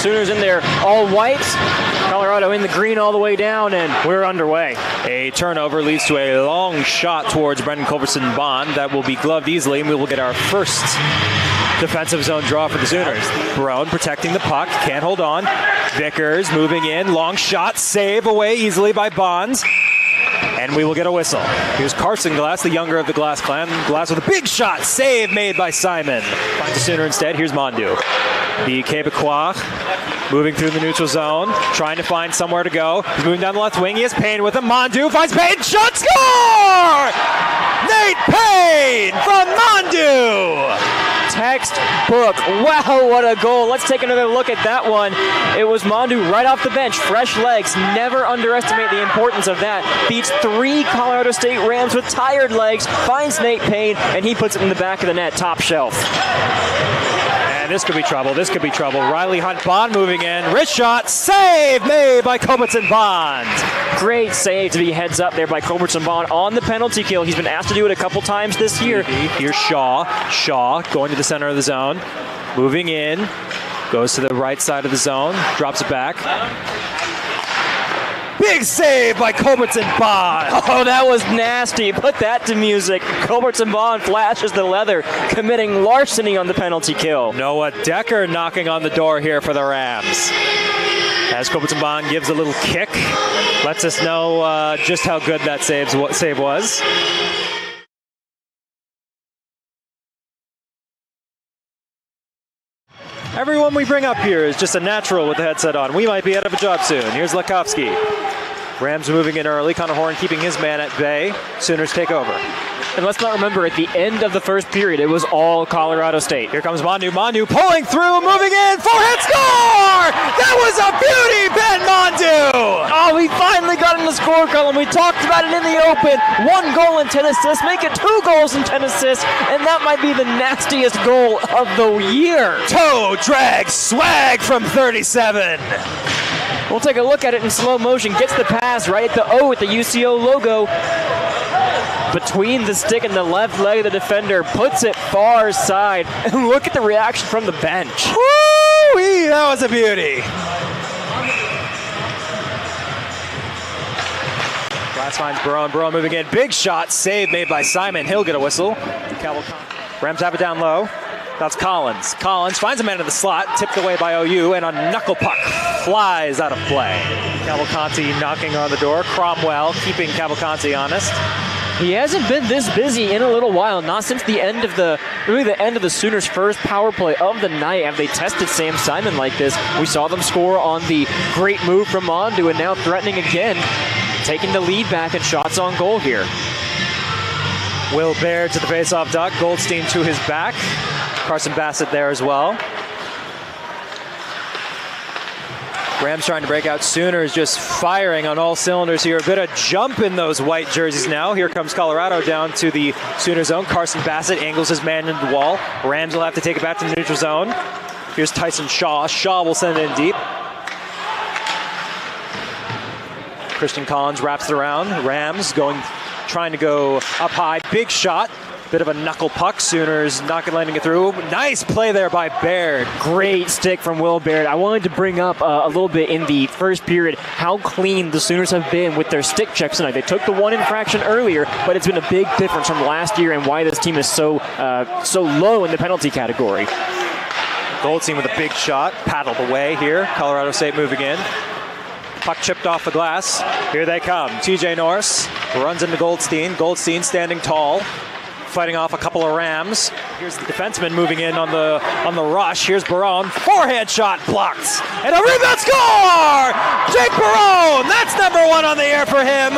Sooners in there all white, Colorado in the green all the way down, and we're underway. A turnover leads to a long shot towards Brendan Culbertson Bond that will be gloved easily, and we will get our first defensive zone draw for the Sooners. Barone protecting the puck, can't hold on. Vickers moving in, long shot, save away easily by Bonds. And we will get a whistle. Here's Carson Glass, the younger of the Glass clan. Glass with a big shot, save made by Simon. Finds the Sooner instead, here's Mondu. The Quebecois moving through the neutral zone, trying to find somewhere to go. He's moving down the left wing, he has Payne with him. Mondu finds Payne, shot, score! Nate Payne from Mondu! Textbook. Wow, what a goal. Let's take another look at that one. It was Mondu right off the bench, fresh legs. Never underestimate the importance of that. Beats 3 Colorado State Rams with tired legs, finds Nate Payne, and he puts it in the back of the net, top shelf. And this could be trouble, this could be trouble. Riley Hunt Bond moving in, wrist shot, save made by Culbertson Bond. Great save to be heads up there by Culbertson Bond on the penalty kill. He's been asked to do it a couple times this year. Here's Shaw. Shaw going to the center of the zone. Moving in. Goes to the right side of the zone. Drops it back. Big save by Culbertson Bond. Oh, that was nasty. Put that to music. Culbertson Bond flashes the leather, committing larceny on the penalty kill. Noah Decker knocking on the door here for the Rams. As Culbertson Bond gives a little kick, lets us know just how good that save was. Everyone we bring up here is just a natural with the headset on. We might be out of a job soon. Here's Lekowski. Rams moving in early. Connor Horn keeping his man at bay. Sooners take over. And let's not remember, at the end of the first period, it was all Colorado State. Here comes Mondu. Mondu pulling through, moving in, forehand score! That was a beauty, Ben Mondu! Oh, we finally got in the score column. We talked about it in the open. 1 goal and 10 assists, make it 2 goals and 10 assists, and that might be the nastiest goal of the year. Toe drag swag from 37. We'll take a look at it in slow motion. Gets the pass right at the O with the UCO logo. Between the stick and the left leg of the defender, puts it far side. And look at the reaction from the bench. Woo-wee, that was a beauty. Glass finds Barone. Barone moving in. Big shot, save made by Simon. He'll get a whistle. Rams have it down low. That's Collins. Collins finds a man in the slot, tipped away by OU, and a knuckle puck flies out of play. Cavalcanti knocking on the door. Cromwell keeping Cavalcanti honest. He hasn't been this busy in a little while, not since the end of the Sooners' first power play of the night. Have they tested Sam Simon like this? We saw them score on the great move from Mondu, and now threatening again, taking the lead back and shots on goal here. Will Baird to the faceoff duck. Goldstein to his back. Carson Bassett there as well. Rams trying to break out. Sooners just firing on all cylinders here. A bit of jump in those white jerseys now. Here comes Colorado down to the Sooner zone. Carson Bassett angles his man into the wall. Rams will have to take it back to the neutral zone. Here's Tyson Shaw. Shaw will send it in deep. Christian Collins wraps it around. Rams trying to go up high. Big shot. Bit of a knuckle puck. Sooners not letting it through. Nice play there by Baird. Great stick from Will Baird. I wanted to bring up a little bit in the first period how clean the Sooners have been with their stick checks tonight. They took the 1 infraction earlier, but it's been a big difference from last year and why this team is so low in the penalty category. Goldstein with a big shot. Paddled away here. Colorado State moving in. Puck chipped off the glass. Here they come. TJ Norris runs into Goldstein. Goldstein standing tall, fighting off a couple of Rams. Here's the defenseman moving in on the rush. Here's Barone. Forehand shot blocked. And a rebound score! Jake Barone! That's number 1 on the air for him.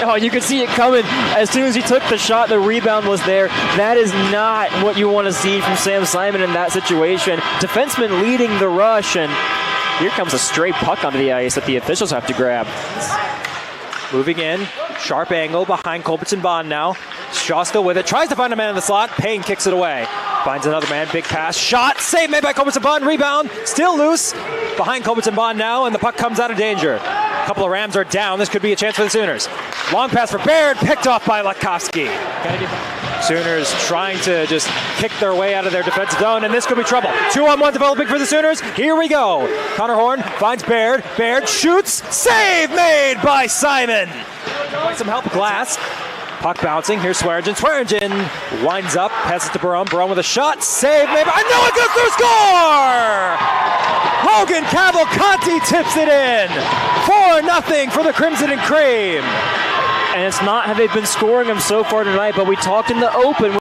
Oh, you could see it coming. As soon as he took the shot, the rebound was there. That is not what you want to see from Sam Simon in that situation. Defenseman leading the rush, and here comes a stray puck onto the ice that the officials have to grab. Moving in. Sharp angle behind Culbertson Bond now. Shaw still with it. Tries to find a man in the slot. Payne kicks it away. Finds another man. Big pass. Shot. Save made by Culbertson Bond. Rebound. Still loose. Behind Culbertson Bond now, and the puck comes out of danger. A couple of Rams are down. This could be a chance for the Sooners. Long pass for Baird. Picked off by Lekowski. Sooners trying to just kick their way out of their defensive zone, and this could be trouble. 2-on-1 developing for the Sooners. Here we go. Connor Horn finds Baird. Baird shoots. Save made by Simon. Some help. Glass. Puck bouncing. Here's Swearingen. Swearingen winds up. Passes to Barone. Barone with a shot. Save made by... No, it goes through. Score! Logan Cavalcanti tips it in. 4-0 for the Crimson and Cream. And it's not how they've been scoring them so far tonight, but we talked in the open.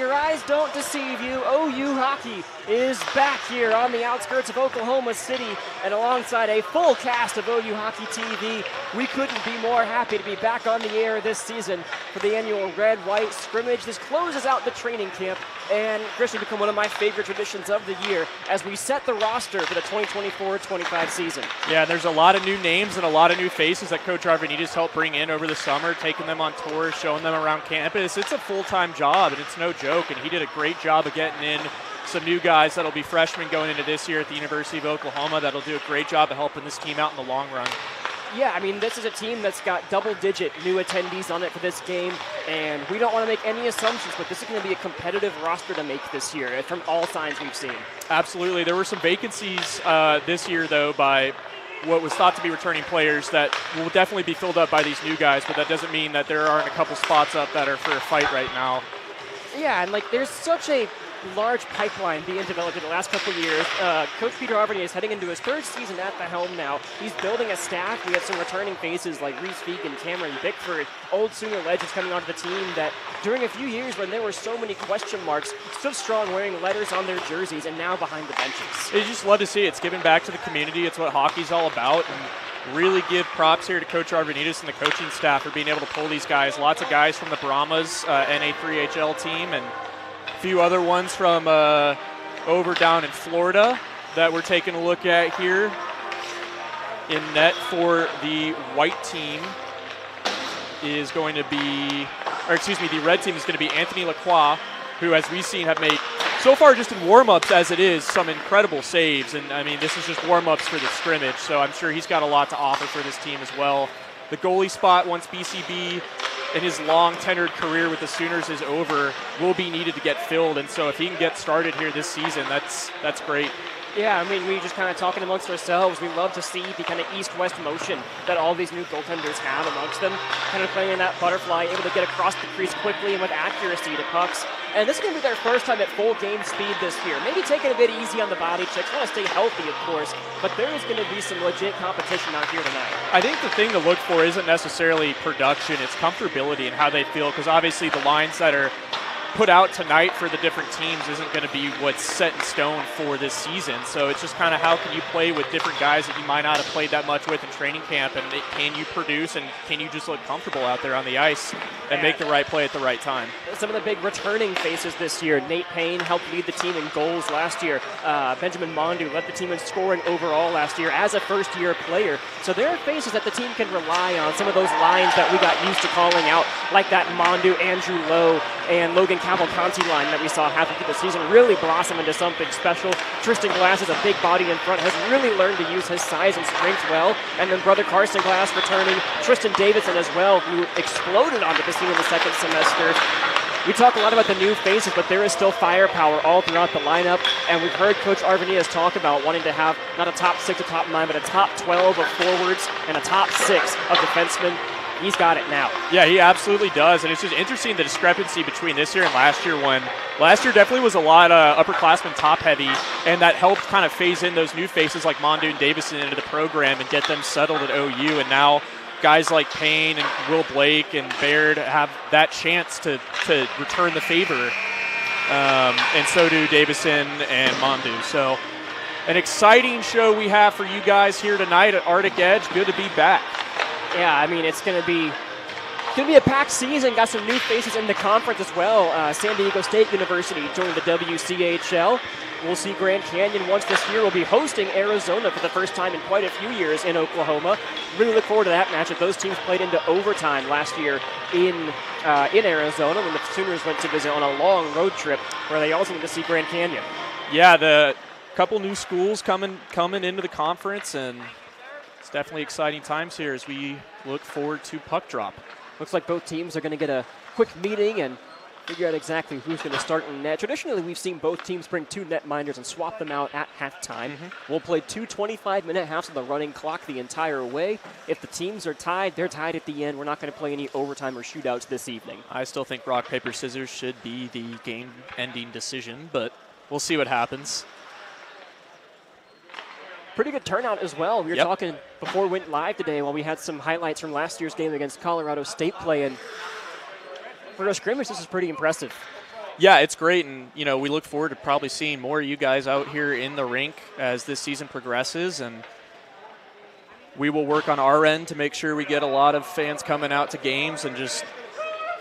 your eyes don't deceive you, OU hockey is back here on the outskirts of Oklahoma City, and alongside a full cast of OU Hockey TV, we couldn't be more happy to be back on the air this season for the annual Red-White Scrimmage. This closes out the training camp, and Christian, become one of my favorite traditions of the year as we set the roster for the 2024-25 season. Yeah, there's a lot of new names and a lot of new faces that Coach Arvanites helped bring in over the summer, taking them on tours, showing them around campus. It's a full-time job, and it's no joke, and he did a great job of getting in some new guys that'll be freshmen going into this year at the University of Oklahoma that'll do a great job of helping this team out in the long run. Yeah, I mean, this is a team that's got double-digit new attendees on it for this game, and we don't want to make any assumptions, but this is going to be a competitive roster to make this year from all signs we've seen. Absolutely. There were some vacancies this year, though, by what was thought to be returning players that will definitely be filled up by these new guys, but that doesn't mean that there aren't a couple spots up that are for a fight right now. Yeah, and like there's such a large pipeline being developed in the last couple of years. Coach Peter Arvanites is heading into his third season at the helm now. He's building a staff. We had some returning faces like Reese Fegan, Cameron Bickford, old Sooner legends coming onto the team that during a few years when there were so many question marks, stood strong wearing letters on their jerseys and now behind the benches. You just love to see it. It's giving back to the community. It's what hockey's all about. And really give props here to Coach Arvanites and the coaching staff for being able to pull these guys. Lots of guys from the Brahmas NA3HL team and few other ones from over down in Florida that we're taking a look at here. In net for the white team is going to be, the red team is going to be Anthony Lacroix, who, as we've seen, have made, so far just in warm-ups as it is, some incredible saves. And, I mean, this is just warm-ups for the scrimmage, so I'm sure he's got a lot to offer for this team as well. The goalie spot, once BCB and his long tenured career with the Sooners is over, will be needed to get filled. And so if he can get started here this season, that's great. Yeah, I mean, we just kind of talking amongst ourselves. We love to see the kind of east-west motion that all these new goaltenders have amongst them, kind of playing in that butterfly, able to get across the crease quickly and with accuracy to pucks. And this is going to be their first time at full game speed this year. Maybe taking a bit easy on the body checks. Want to stay healthy, of course, but there is going to be some legit competition out here tonight. I think the thing to look for isn't necessarily production. It's comfortability and how they feel, because obviously the lines that are put out tonight for the different teams isn't going to be what's set in stone for this season. So it's just kind of how can you play with different guys that you might not have played that much with in training camp, and can you produce and can you just look comfortable out there on the ice and make the right play at the right time. Some of the big returning faces this year. Nate Payne helped lead the team in goals last year. Benjamin Mondu led the team in scoring overall last year as a first-year player. So there are faces that the team can rely on, some of those lines that we got used to calling out, like that Mondu, Andrew Lowe, and Logan Cavalcanti line that we saw halfway through the season really blossom into something special. Tristan Glass is a big body in front, has really learned to use his size and strength well. And then brother Carson Glass returning, Tristan Davidson as well, who exploded onto the scene in the second semester. We talk a lot about the new faces, but there is still firepower all throughout the lineup. And we've heard Coach Arvanites talk about wanting to have not a top 6 or top 9, but a top 12 of forwards and a top 6 of defensemen. He's got it now. Yeah, he absolutely does. And it's just interesting the discrepancy between this year and last year, when last year definitely was a lot upperclassmen top heavy, and that helped kind of phase in those new faces like Mondu and Davison into the program and get them settled at OU. And now guys like Payne and Will Blake and Baird have that chance to return the favor. And so do Davison and Mondu. So an exciting show we have for you guys here tonight at Arctic Edge. Good to be back. Yeah, I mean, it's going to be a packed season. Got some new faces in the conference as well. San Diego State University joining the WCHL. We'll see Grand Canyon once this year. We'll be hosting Arizona for the first time in quite a few years in Oklahoma. Really look forward to that matchup. Those teams played into overtime last year in Arizona when the Sooners went to visit on a long road trip where they also went to see Grand Canyon. Yeah, the couple new schools coming into the conference, and it's definitely exciting times here as we look forward to puck drop. Looks like both teams are going to get a quick meeting and figure out exactly who's going to start in net. Traditionally, we've seen both teams bring 2 netminders and swap them out at halftime. We'll play 2 25-minute halves of the running clock the entire way. If the teams are tied, they're tied at the end. We're not going to play any overtime or shootouts this evening. I still think rock, paper, scissors should be the game-ending decision, but we'll see what happens. Pretty good turnout as well. We were talking before we went live today while we had some highlights from last year's game against Colorado State play, and for a scrimmage, this is pretty impressive. Yeah, it's great, and we look forward to probably seeing more of you guys out here in the rink as this season progresses, and we will work on our end to make sure we get a lot of fans coming out to games and just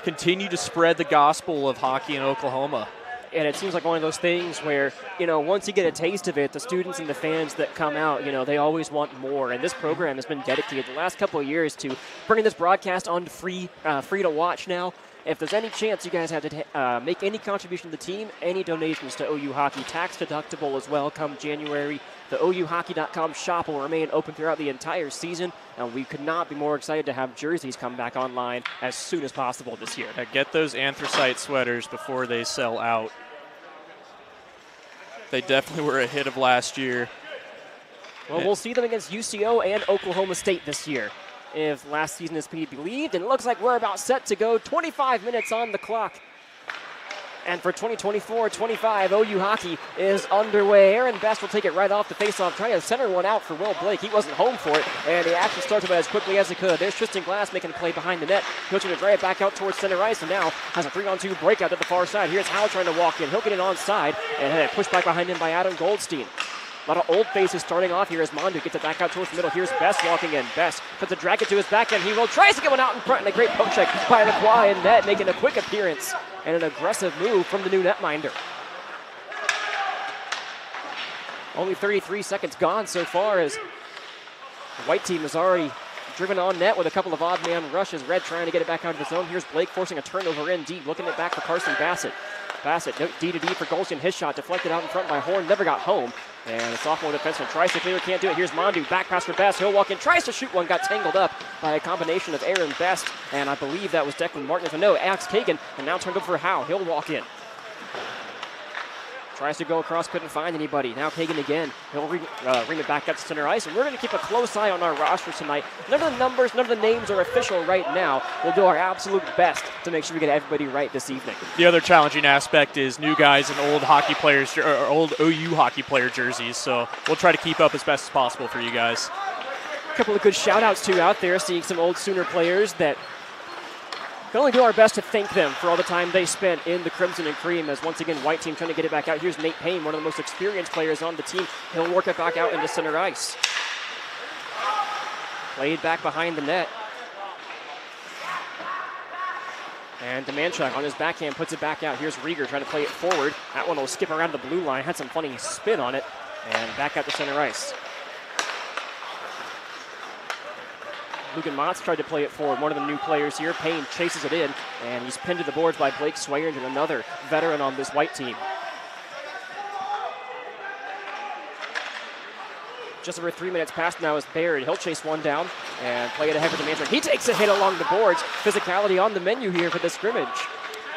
continue to spread the gospel of hockey in Oklahoma. And it seems like one of those things where, once you get a taste of it, the students and the fans that come out, they always want more. And this program has been dedicated the last couple of years to bringing this broadcast on free to watch now. If there's any chance you guys have to make any contribution to the team, any donations to OU Hockey, tax deductible as well come January. The OUHockey.com shop will remain open throughout the entire season, and we could not be more excited to have jerseys come back online as soon as possible this year. Get those anthracite sweaters before they sell out. They definitely were a hit of last year. Well, we'll see them against UCO and Oklahoma State this year, if last season is to be believed. And it looks like we're about set to go. 25 minutes on the clock. And for 2024-25, OU Hockey is underway. Aaron Best will take it right off the faceoff, trying to center one out for Will Blake. He wasn't home for it, and he actually started it as quickly as he could. There's Tristan Glass making a play behind the net. He'll try to drive it back out towards center ice, and now has a 3-on-2 breakout at the far side. Here's Howe trying to walk in. He'll get it onside, and had it pushed back behind him by Adam Goldstein. A lot of old faces starting off here as Mondu gets it back out towards the middle. Here's Best walking in. Best puts a drag it to his backhand. He will tries to get one out in front, and a great poke check by Lacroix in net, making a quick appearance and an aggressive move from the new netminder. Only 33 seconds gone so far as the white team has already driven on net with a couple of odd man rushes. Red trying to get it back out of his zone. Here's Blake forcing a turnover in deep, looking it back for Carson Bassett. Bassett, D to D for Goldstein. His shot deflected out in front by Horn, never got home. And the sophomore defenseman tries to clear, can't do it. Here's Mondu, back pass for Best. He'll walk in, tries to shoot one, got tangled up by a combination of Aaron Best, and I believe that was Declan Martin. No, Alex Kagan, and now turned over for Howe. He'll walk in. Tries to go across, couldn't find anybody. Now Kagan again. He'll ring it back up to center ice, and we're going to keep a close eye on our roster tonight. None of the numbers, none of the names are official right now. We'll do our absolute best to make sure we get everybody right this evening. The other challenging aspect is new guys and old hockey players, or old OU hockey player jerseys, so we'll try to keep up as best as possible for you guys. A couple of good shout-outs, too, out there, seeing some old Sooner players that can only do our best to thank them for all the time they spent in the Crimson and Cream, as once again, white team trying to get it back out. Here's Nate Payne, one of the most experienced players on the team. He'll work it back out into center ice. Played back behind the net. And Demanchuk on his backhand puts it back out. Here's Rieger trying to play it forward. That one will skip around the blue line, had some funny spin on it, and back out to center ice. Lugan Motz tried to play it forward, one of the new players here. Payne chases it in, and he's pinned to the boards by Blake Swearingen, another veteran on this white team. Just over 3 minutes past now is Baird. He'll chase one down and play it ahead for Demanchuk. He takes a hit along the boards. Physicality on the menu here for the scrimmage.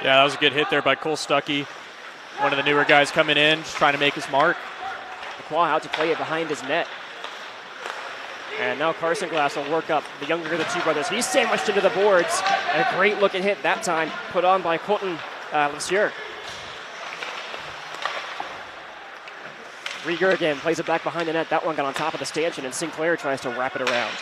Yeah, that was a good hit there by Cole Stuckey. One of the newer guys coming in, just trying to make his mark. Lacroix out to play it behind his net. And now Carson Glass will work up the younger of the two brothers. He's sandwiched into the boards. A great looking hit that time, put on by Colton Lesieur. Rieger again plays it back behind the net. That one got on top of the stanchion, and Sinclair tries to wrap it around.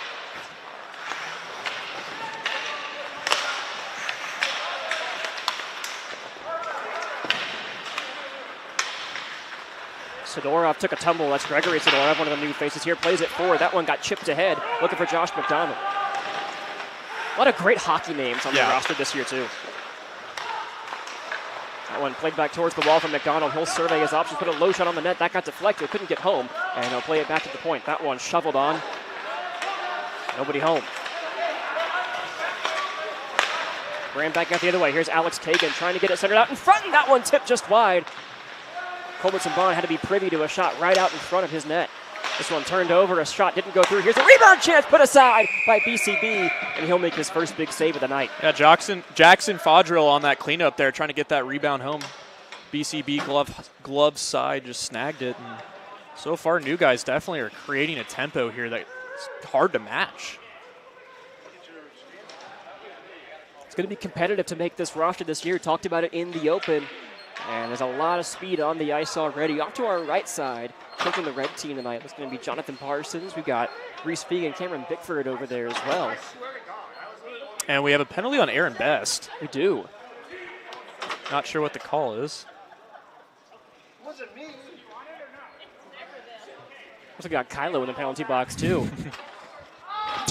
Sidorov took a tumble. That's Gregory Sidorov, one of the new faces here. Plays it forward. That one got chipped ahead. Looking for Josh McDonald. A lot of great hockey names on the roster this year, too. That one played back towards the wall from McDonald. He'll survey his options, put a low shot on the net. That got deflected. Couldn't get home. And he'll play it back to the point. That one shoveled on. Nobody home. Ran back out the other way. Here's Alex Kagan trying to get it centered out in front. And that one tipped just wide. Culbertson Bond had to be privy to a shot right out in front of his net. This one turned over, a shot didn't go through. Here's a rebound chance put aside by BCB, and he'll make his first big save of the night. Yeah, Jackson Fodrill on that cleanup there, trying to get that rebound home. BCB glove side just snagged it, and so far new guys definitely are creating a tempo here that's hard to match. It's going to be competitive to make this roster this year. Talked about it in the open. And there's a lot of speed on the ice already. Off to our right side, coaching the red team tonight, it's going to be Jonathan Parsons. We've got Reese Feig and Cameron Bickford over there as well. And we have a penalty on Aaron Best. We do. Not sure what the call is. Wasn't me. Looks like we got Kylo in the penalty box, too.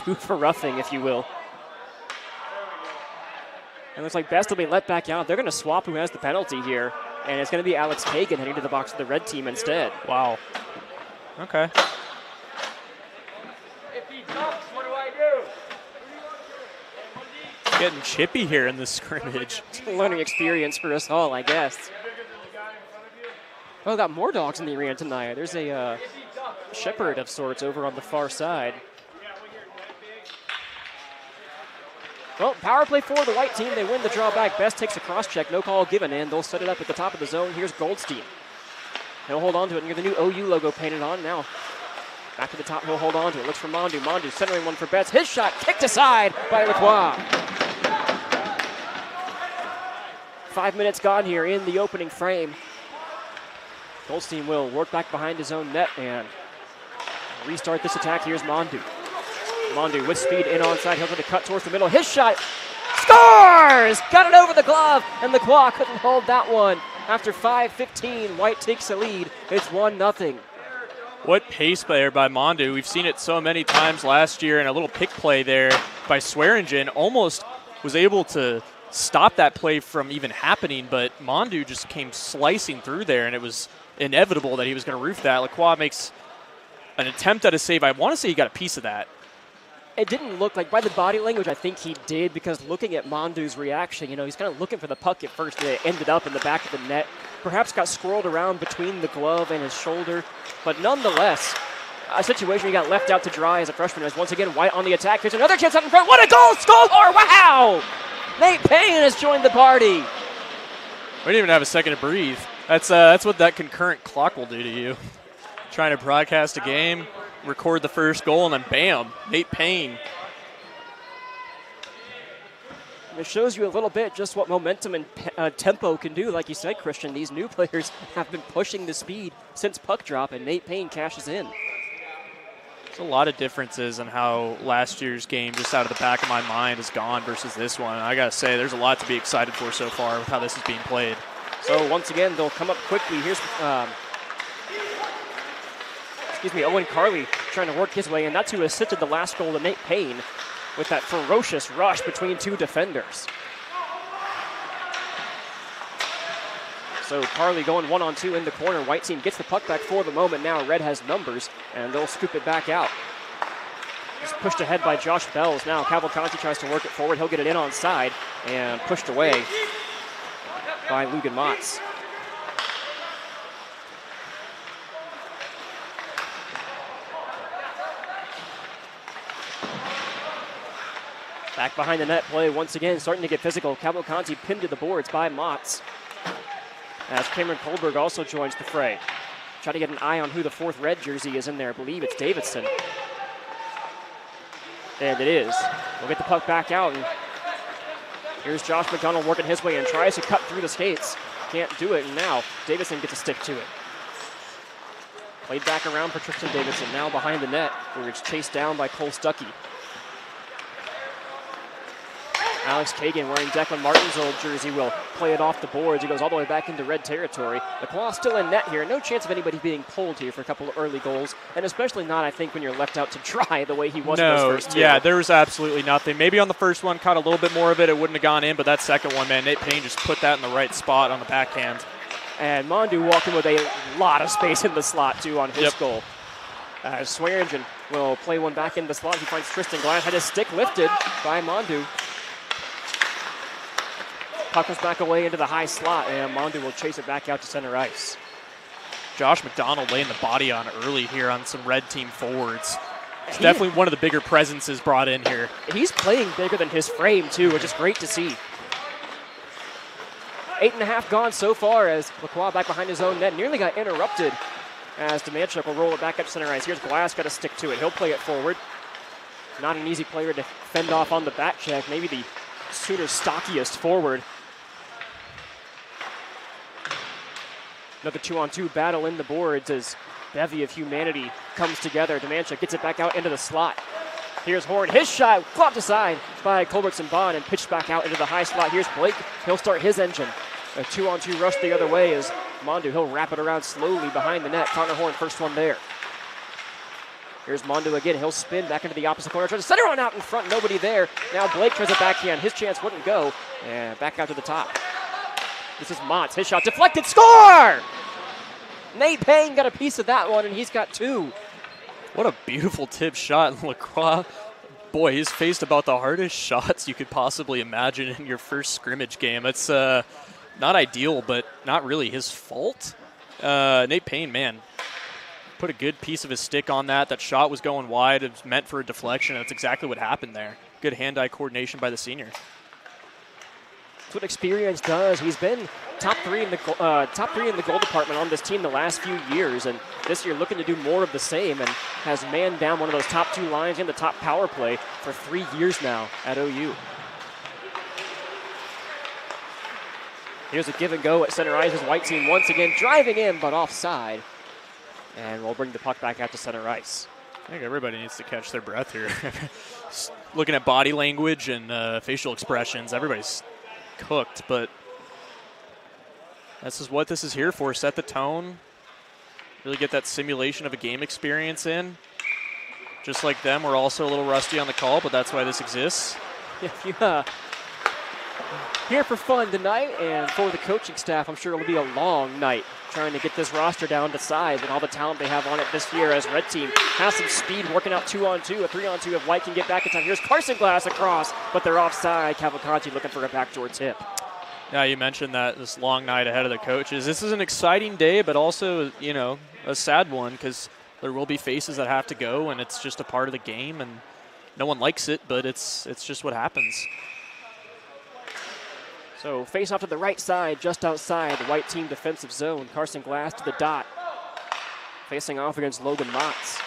2 for roughing, if you will. And it looks like Best will be let back out. They're going to swap who has the penalty here, and it's going to be Alex Kagan heading to the box of the red team instead. Wow. Okay. If he jumps, what do I do? Getting chippy here in this scrimmage. It's a learning experience for us all, I guess. Oh, got more dogs in the arena tonight. There's a shepherd of sorts over on the far side. Well, power play for the white team. They win the draw back. Best takes a cross check. No call given, and they'll set it up at the top of the zone. Here's Goldstein. He'll hold on to it, and get the new OU logo painted on now. Back to the top, he'll hold on to it. Looks for Mondu. Mondu centering one for Betts. His shot kicked aside by Lacroix. 5 minutes gone here in the opening frame. Goldstein will work back behind his own net and restart this attack. Here's Mondu. Mondu with speed in onside. He'll go to cut towards the middle. His shot scores! Got it over the glove, and Lacroix couldn't hold that one. After 5:15, White takes a lead. It's 1-0. What pace there by Mondu. We've seen it so many times last year, and a little pick play there by Swearingen almost was able to stop that play from even happening, but Mondu just came slicing through there, and it was inevitable that he was going to roof that. Lacroix makes an attempt at a save. I want to say he got a piece of that. It didn't look like, by the body language, I think he did, because looking at Mondu's reaction, he's kind of looking for the puck at first, and it ended up in the back of the net. Perhaps got swirled around between the glove and his shoulder, but nonetheless, a situation he got left out to dry as a freshman. As once again, White on the attack. Here's another chance out in front. What a goal! Score! Wow! Nate Payne has joined the party. We didn't even have a second to breathe. That's what that concurrent clock will do to you. Trying to broadcast a game, record the first goal, and then bam, Nate Payne. It shows you a little bit just what momentum and tempo can do. Like you said, Christian, these new players have been pushing the speed since puck drop, and Nate Payne cashes in. There's a lot of differences in how last year's game, just out of the back of my mind, has gone versus this one. I got to say, there's a lot to be excited for so far with how this is being played. So once again, they'll come up quickly. Here's Owen Carley trying to work his way in. That's who assisted the last goal to Nate Payne with that ferocious rush between two defenders. So Carley going 1-on-2 in the corner. White team gets the puck back for the moment now. Red has numbers, and they'll scoop it back out. Just pushed ahead by Josh Bells. Now Cavalcanti tries to work it forward. He'll get it in onside and pushed away by Lugan Motz. Back behind the net play once again, starting to get physical. Cavalcanti pinned to the boards by Motz. As Cameron Kohlberg also joins the fray. Try to get an eye on who the fourth red jersey is in there. I believe it's Davidson. And it is. We'll get the puck back out. And here's Josh McDonald working his way and tries to cut through the skates. Can't do it, and now Davidson gets a stick to it. Played back around for Tristan Davidson, now behind the net, where it's chased down by Cole Stuckey. Alex Kagan, wearing Declan Martin's old jersey, will play it off the boards. He goes all the way back into red territory. The Claw still in net here. No chance of anybody being pulled here for a couple of early goals, and especially not, I think, when you're left out to dry the way he was in those first two. Yeah, there was absolutely nothing. Maybe on the first one, caught a little bit more of it. It wouldn't have gone in, but that second one, man, Nate Payne just put that in the right spot on the backhand. And Mondu walking with a lot of space in the slot, too, on his goal. Swearingen will play one back in the slot. He finds Tristan Glass. Had his stick lifted by Mondu. Puck was back away into the high slot, and Mondu will chase it back out to center ice. Josh McDonald laying the body on early here on some red team forwards. It's definitely one of the bigger presences brought in here. He's playing bigger than his frame, too, which is great to see. 8.5 gone so far as Lacroix back behind his own net. Nearly got interrupted as Demanchuk will roll it back up center ice. Here's Glass, got to stick to it. He'll play it forward. Not an easy player to fend off on the back check. Maybe the Sooners' stockiest forward. Another 2-on-2 battle in the boards as bevy of humanity comes together. Demanchuk gets it back out into the slot. Here's Horn. His shot clopped aside by Culbertson Bond and pitched back out into the high slot. Here's Blake. He'll start his engine. A 2-on-2 rush the other way is Mondu. He'll wrap it around slowly behind the net. Connor Horn, first one there. Here's Mondu again. He'll spin back into the opposite corner. Tries to center one out in front. Nobody there. Now Blake tries a backhand. His chance wouldn't go. And back out to the top. This is Motts. His shot deflected. Score! Nate Payne got a piece of that one, and he's got 2. What a beautiful tip shot. Lacroix, boy, he's faced about the hardest shots you could possibly imagine in your first scrimmage game. It's not ideal, but not really his fault. Nate Payne, man, put a good piece of his stick on that. That shot was going wide. It was meant for a deflection. That's exactly what happened there. Good hand-eye coordination by the senior. That's what experience does. He's been top three in the goal department on this team the last few years, and this year looking to do more of the same, and has manned down one of those top 2 lines in the top power play for 3 years now at OU. Here's a give and go at center ice. His white team once again driving in, but offside. And we'll bring the puck back out to center ice. I think everybody needs to catch their breath here. Looking at body language and facial expressions, everybody's cooked, but this is what this is here for. Set the tone, really get that simulation of a game experience in. Just like them, we're also a little rusty on the call, but that's why this exists. If you here for fun tonight, and for the coaching staff, I'm sure it'll be a long night trying to get this roster down to size and all the talent they have on it this year, as Red Team has some speed working out 2-on-2, a 3-on-2 if White can get back in time. Here's Carson Glass across, but they're offside. Cavalcanti looking for a backdoor tip. Yeah, you mentioned that this long night ahead of the coaches. This is an exciting day, but also, a sad one, because there will be faces that have to go, and it's just a part of the game, and no one likes it, but it's just what happens. So face off to the right side, just outside the White Team defensive zone. Carson Glass to the dot, facing off against Logan Motts.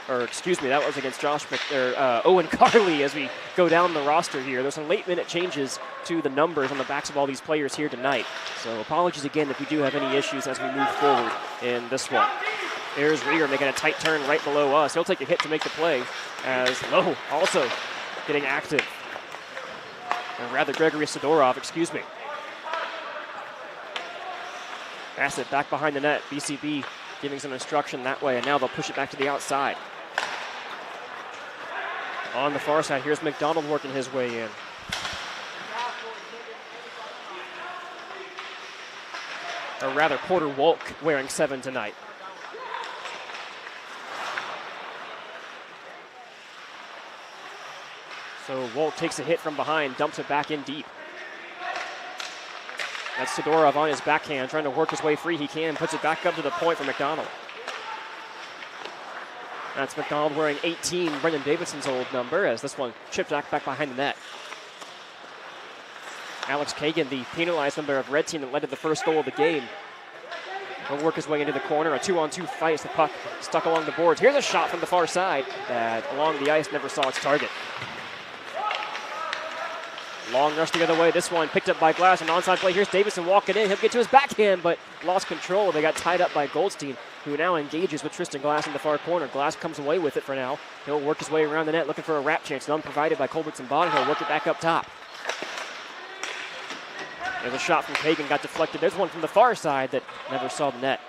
Or excuse me, that was against Owen Carley as we go down the roster here. There's some late-minute changes to the numbers on the backs of all these players here tonight. So apologies again if we do have any issues as we move forward in this one. There's Rieger making a tight turn right below us. He'll take a hit to make the play as Lowe also getting active. Or rather, Gregory Sidorov, excuse me. Pass it back behind the net. BCB giving some instruction that way, and now they'll push it back to the outside. On the far side, here's McDonald working his way in. Or rather, Porter Wolk wearing 7 tonight. So Wolk takes a hit from behind, dumps it back in deep. That's Sidorov on his backhand, trying to work his way free. He can, puts it back up to the point for McDonald. That's McDonald wearing 18, Brendan Davidson's old number, as this one chipped back behind the net. Alex Kagan, the penalized member of Red Team that led to the first goal of the game. He'll work his way into the corner, a 2-on-2 fight as the puck stuck along the boards. Here's a shot from the far side that along the ice never saw its target. Long rush the other way. This one picked up by Glass. An onside play. Here's Davidson walking in. He'll get to his backhand, but lost control. They got tied up by Goldstein, who now engages with Tristan Glass in the far corner. Glass comes away with it for now. He'll work his way around the net looking for a wrap chance. None provided by Culbertson Bond. He'll work it back up top. There's a shot from Kagan. Got deflected. There's one from the far side that never saw the net.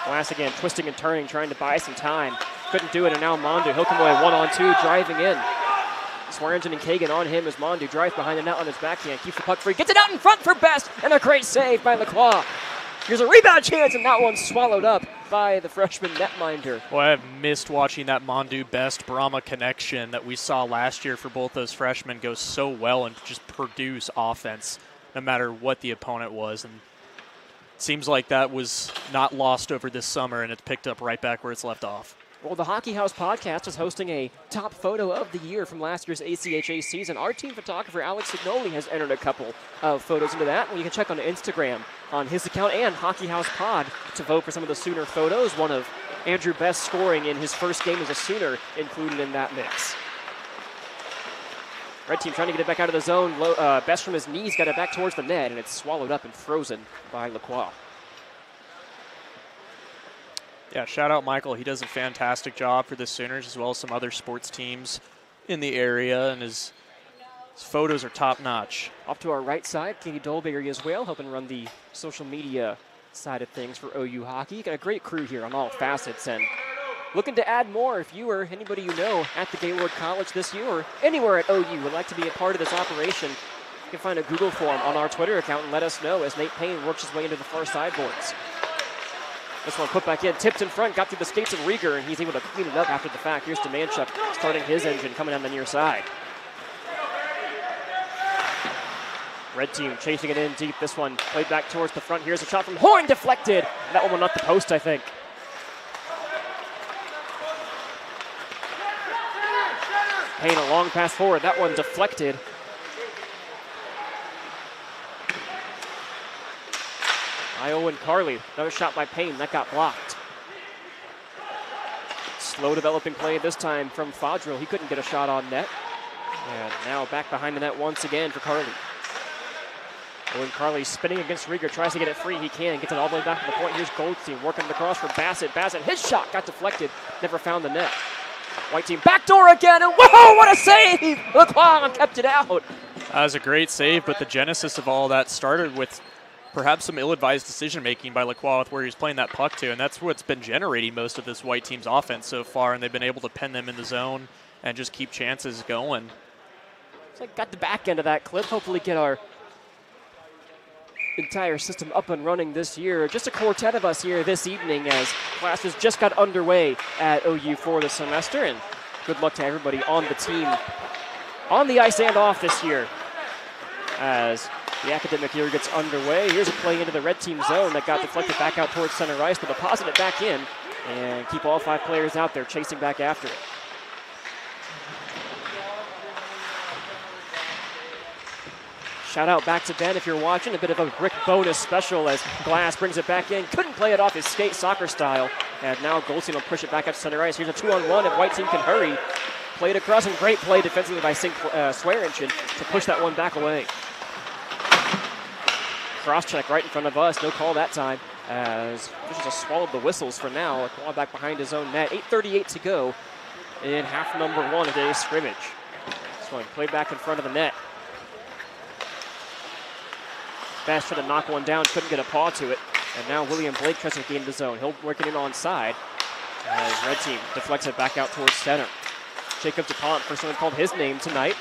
Glass again twisting and turning, trying to buy some time. Couldn't do it, and now Mondu. He'll come away 1-on-2, driving in. Swearingen and Kagan on him as Mondu drives behind the net on his backhand. Keeps the puck free. Gets it out in front for Best. And a great save by Lacroix. Here's a rebound chance, and that one's swallowed up by the freshman netminder. Boy, I've missed watching that Mondu Best Brahma connection that we saw last year for both those freshmen go so well and just produce offense no matter what the opponent was. And it seems like that was not lost over this summer, and it's picked up right back where it's left off. Well, the Hockey House podcast is hosting a top photo of the year from last year's ACHA season. Our team photographer, Alex Signoli, has entered a couple of photos into that. And you can check on Instagram on his account and Hockey House Pod to vote for some of the Sooner photos. One of Andrew Best scoring in his first game as a Sooner included in that mix. Red team trying to get it back out of the zone. Best from his knees got it back towards the net, and it's swallowed up and frozen by Lacroix. Yeah, shout out Michael. He does a fantastic job for the Sooners as well as some other sports teams in the area, and is His photos are top notch. Off to our right side, Katie Dolberry as well, helping run the social media side of things for OU hockey. Got a great crew here on all facets, and looking to add more. If you or anybody you know at the Gaylord College this year or anywhere at OU would like to be a part of this operation, you can find a Google form on our Twitter account and let us know as Nate Payne works his way into the far sideboards. This one put back in, tipped in front, got through the skates of Rieger, and he's able to clean it up after the fact. Here's Demanchuk starting his engine, coming down the near side. Red team chasing it in deep. This one played back towards the front. Here's a shot from Horn, deflected. That one went off the post, I think. Payne a long pass forward. That one deflected. Owen Carley, another shot by Payne. That got blocked. Slow developing play this time from Fodrell. He couldn't get a shot on net. And now back behind the net once again for Carley. Owen Carley spinning against Rieger, tries to get it free. He can, gets it all the way back to the point. Here's Goldstein working across for Bassett. Bassett, his shot got deflected, never found the net. White team backdoor again, and whoa, what a save! Lacroix kept it out. That was a great save, but the genesis of all that started with perhaps some ill-advised decision-making by Lacroix with where he's playing that puck to, and that's what's been generating most of this White team's offense so far, and they've been able to pin them in the zone and just keep chances going. It's like got the back end of that clip, hopefully get our entire system up and running this year. Just a quartet of us here this evening as classes just got underway at OU for the semester, and good luck to everybody on the team on the ice and off this year as the academic year gets underway. Here's a play into the red team zone that got deflected back out towards center ice. They'll deposit it back in and keep all 5 players out there chasing back after it. Shout out back to Ben if you're watching. A bit of a brick bonus special as Glass brings it back in. Couldn't play it off his skate soccer style. And now Goldstein will push it back up center ice. Here's a 2-on-1 if White team can hurry. Played across and great play defensively by Swearinchin to push that one back away. Cross check right in front of us. No call that time as officials have swallowed the whistles for now. Ball back behind his own net. 8:38 to go in half number 1 of today's scrimmage. This one played back in front of the net. Bass tried to knock one down, couldn't get a paw to it. And now William Blake tries to gain the zone. He'll work it in onside as red team deflects it back out towards center. Jacob DuPont, first one called his name tonight.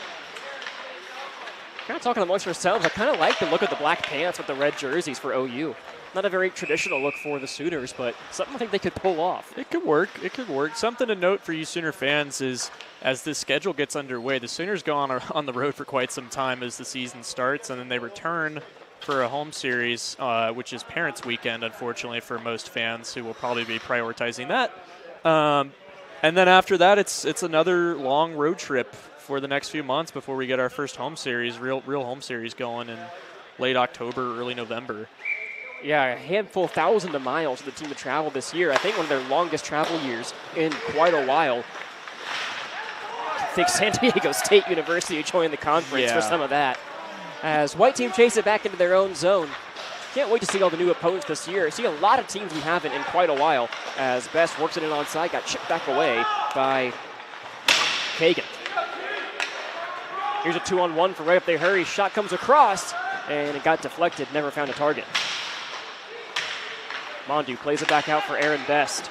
Kind of talking amongst ourselves, I kind of like the look of the black pants with the red jerseys for OU. Not a very traditional look for the Sooners, but something I think they could pull off. It could work. It could work. Something to note for you Sooner fans is as this schedule gets underway, the Sooners go on the road for quite some time as the season starts, and then they return for a home series, which is Parents' Weekend, unfortunately, for most fans who will probably be prioritizing that. And then after that, it's another long road trip for the next few months before we get our first home series, real home series going in late October, early November. Yeah, a handful, thousands of miles for the team to travel this year. I think one of their longest travel years in quite a while. I think San Diego State University joined the conference for some of that. As White team chase it back into their own zone. Can't wait to see all the new opponents this year. See a lot of teams we haven't in quite a while as Best works it in onside, got chipped back away by Kagan. Here's a 2-on-1 for right up they hurry. Shot comes across, and it got deflected, never found a target. Mondu plays it back out for Aaron Best.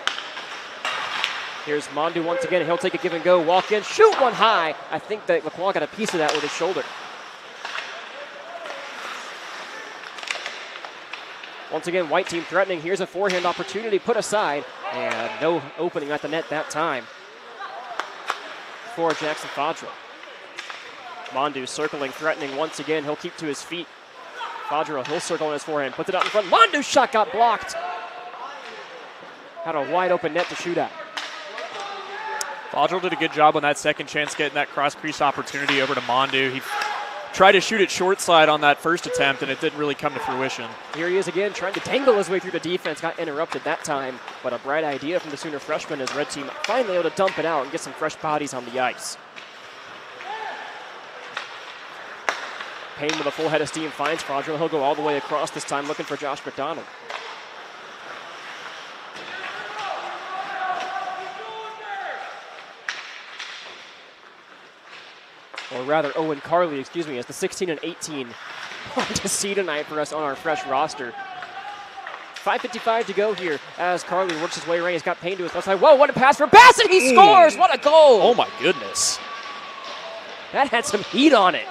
Here's Mondu once again. He'll take a give and go, walk in, shoot one high. I think that Lacroix got a piece of that with his shoulder. Once again, White team threatening. Here's a forehand opportunity put aside, and no opening at the net that time for Jackson Fodrell. Mondu circling, threatening once again. He'll keep to his feet. Fodrell, he'll circle on his forehand, puts it out in front. Mondu's shot got blocked. Had a wide open net to shoot at. Fodrell did a good job on that second chance, getting that cross-crease opportunity over to Mondu. He tried to shoot it short side on that first attempt, and it didn't really come to fruition. Here he is again, trying to tangle his way through the defense. Got interrupted that time, but a bright idea from the Sooner freshman as red team finally able to dump it out and get some fresh bodies on the ice. Payne with a full head of steam finds Fodrell. He'll go all the way across this time, looking for Josh McDonald. or rather Owen Carley, excuse me, as the 16 and 18 to see tonight for us on our fresh roster. 5:55 to go here as Carley works his way around. He's got Payne to his left side. Whoa, what a pass for Bassett. He scores. What a goal. Oh, my goodness. That had some heat on it.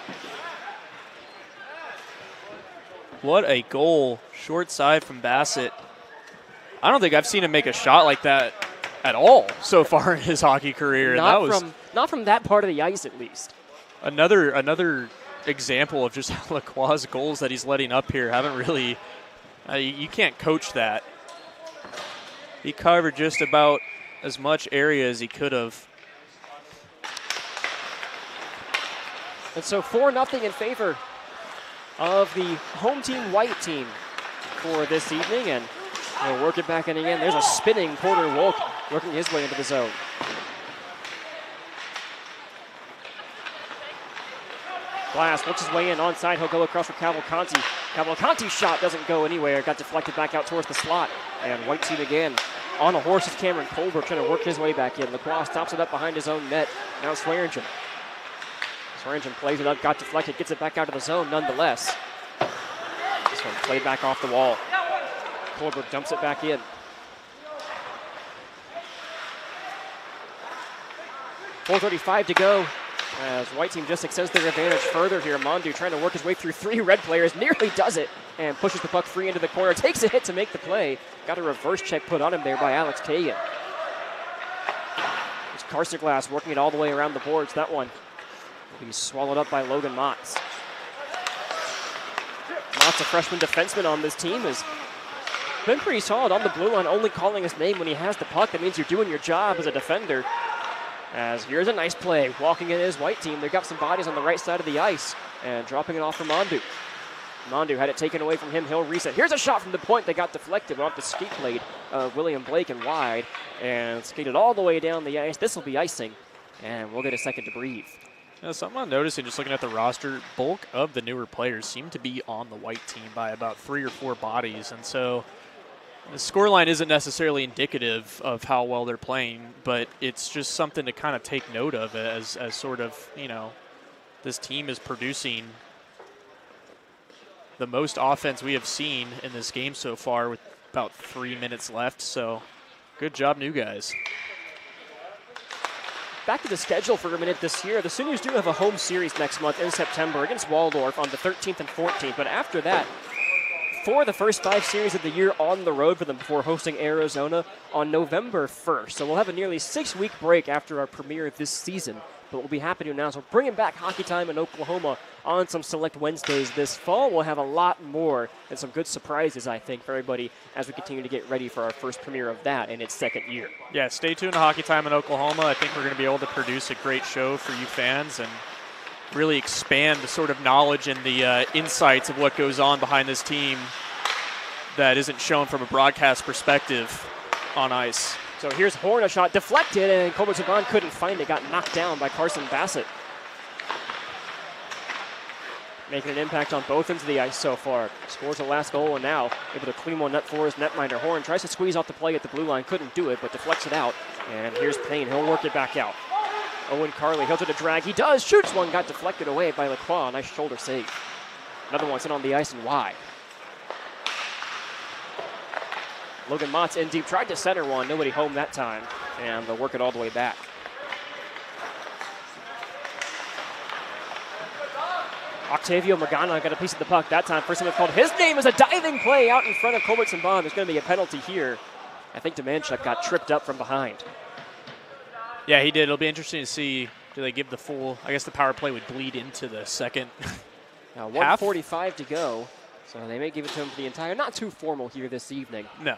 What a goal. Short side from Bassett. I don't think I've seen him make a shot like that at all so far in his hockey career. Not from that part of the ice, at least. Another example of just Lacroix's goals that he's letting up here haven't really you can't coach that. He covered just about as much area as he could have. And so 4-0 in favor of the home team, white team, for this evening. And we'll work it back in again. There's a spinning Porter Wolk working his way into the zone. Glass works his way in onside. He'll go across for Cavalcanti. Cavalcanti's shot doesn't go anywhere. Got deflected back out towards the slot. And white team again. On a horse is Cameron Colbert trying to work his way back in. Lacroix stops it up behind his own net. Now Swearingen. Swearingen plays it up, got deflected, gets it back out of the zone nonetheless. This one played back off the wall. Colbert dumps it back in. 4:35 to go. As white team just extends their advantage further here. Mondu trying to work his way through 3 red players, nearly does it, and pushes the puck free into the corner. Takes a hit to make the play. Got a reverse check put on him there by Alex Kagan. There's Carsterglass working it all the way around the boards. That one will be swallowed up by Logan Motts. Motts, a freshman defenseman on this team, has been pretty solid on the blue line, only calling his name when he has the puck. That means you're doing your job as a defender. As here's a nice play, walking in his white team. They've got some bodies on the right side of the ice, and dropping it off for Mondu. Mondu had it taken away from him. He'll reset. Here's a shot from the point that got deflected off the skate blade of William Blake and wide, and skated all the way down the ice. This will be icing, and we'll get a second to breathe. Something I'm noticing just looking at the roster, bulk of the newer players seem to be on the white team by about 3 or 4 bodies, and so the scoreline isn't necessarily indicative of how well they're playing, but it's just something to kind of take note of as sort of, this team is producing the most offense we have seen in this game so far with about 3 minutes left. So good job, new guys. Back to the schedule for a minute this year. The Sooners do have a home series next month in September against Waldorf on the 13th and 14th, but after that, for the first 5 series of the year on the road for them before hosting Arizona on November 1st. So we'll have a nearly 6-week break after our premiere of this season. But we'll be happy to announce we're bringing back Hockey Time in Oklahoma on some select Wednesdays this fall. We'll have a lot more and some good surprises, I think, for everybody as we continue to get ready for our first premiere of that in its 2nd year. Yeah, stay tuned to Hockey Time in Oklahoma. I think we're going to be able to produce a great show for you fans and really expand the sort of knowledge and the insights of what goes on behind this team that isn't shown from a broadcast perspective on ice. So here's Horn, a shot deflected, and Colbert Saban couldn't find it. Got knocked down by Carson Bassett. Making an impact on both ends of the ice so far. Scores the last goal, and now able to clean one up for his netminder. Horn tries to squeeze off the play at the blue line. Couldn't do it, but deflects it out. And here's Payne. He'll work it back out. Owen Carley, he'll try to drag. He does. Shoots one. Got deflected away by Lacroix. Nice shoulder save. Another one's in on the ice and wide. Logan Motts in deep. Tried to center one. Nobody home that time. And they'll work it all the way back. Octavio Magana got a piece of the puck that time. First time it's called his name is a diving play out in front of Colbert and Bond. There's going to be a penalty here. I think Demanchuk got tripped up from behind. Yeah, he did. It'll be interesting to see, do they give the full, I guess the power play would bleed into the second Now 1:45 to go, so they may give it to him for the entire, not too formal here this evening. No.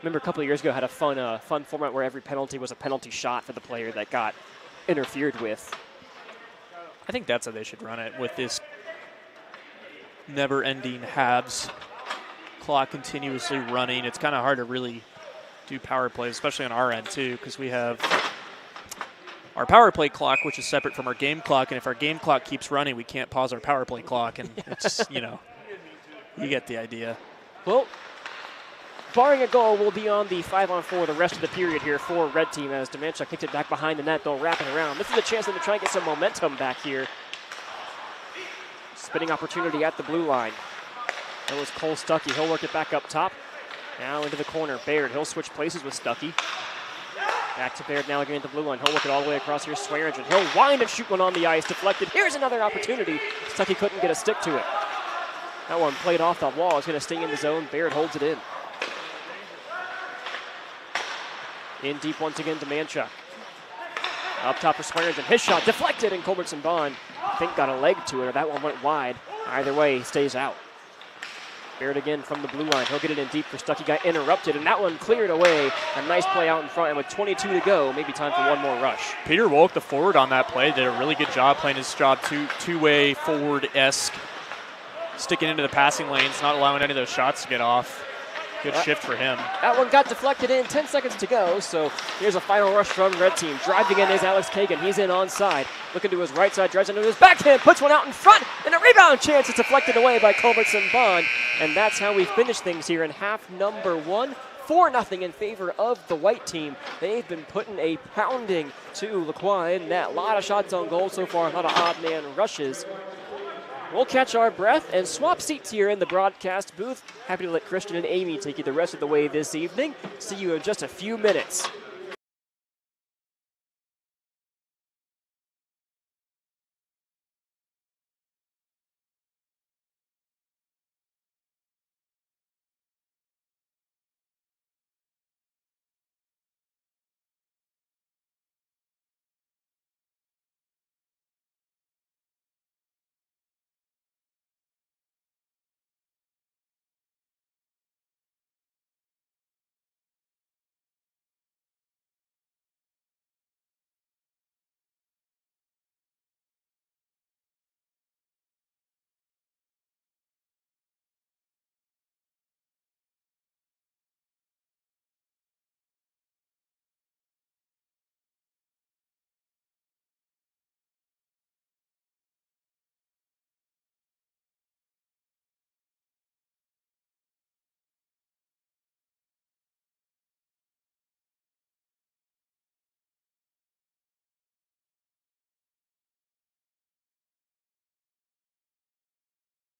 Remember a couple of years ago had a fun format where every penalty was a penalty shot for the player that got interfered with. I think that's how they should run it, with this never-ending halves clock continuously running. It's kind of hard to really do power plays, especially on our end too, because we have our power play clock, which is separate from our game clock, and if our game clock keeps running, we can't pause our power play clock, and it's, you know, you get the idea. Well, barring a goal, will be on the 5-on-4 the rest of the period here for Red Team as Demancha kicks it back behind the net. They'll wrap it around. This is a chance to try and get some momentum back here. Spinning opportunity at the blue line. That was Cole Stuckey. He'll work it back up top. Now into the corner. Baird, he'll switch places with Stuckey. Back to Baird now again at the blue line. He'll work it all the way across here. Swearingen. He'll wind and shoot one on the ice. Deflected. Here's another opportunity. Stuckey couldn't get a stick to it. That one played off the wall. It's going to stay in the zone. Baird holds it in. In deep once again to Manchuk. Up top for Swearingen. His shot deflected, and Culbertson Bond, I think, got a leg to it, or that one went wide. Either way, he stays out. Baird again from the blue line. He'll get it in deep for Stuckey. Got interrupted, and that one cleared away. A nice play out in front, and with 22 to go, maybe time for one more rush. Peter Wolk, the forward on that play, did a really good job playing his job two-way forward-esque, sticking into the passing lanes, not allowing any of those shots to get off. Good shift for him. That one got deflected in, 10 seconds to go, so here's a final rush from Red Team. Driving in is Alex Kagan. He's in onside. Looking to his right side, drives into his backhand, puts one out in front, and a rebound chance. It's deflected away by Culbertson Bond, and that's how we finish things here in half number 1. 4-0 in favor of the white team. They've been putting a pounding to LaCroix in net. A lot of shots on goal so far, a lot of odd man rushes. We'll catch our breath and swap seats here in the broadcast booth. Happy to let Christian and Amy take you the rest of the way this evening. See you in just a few minutes.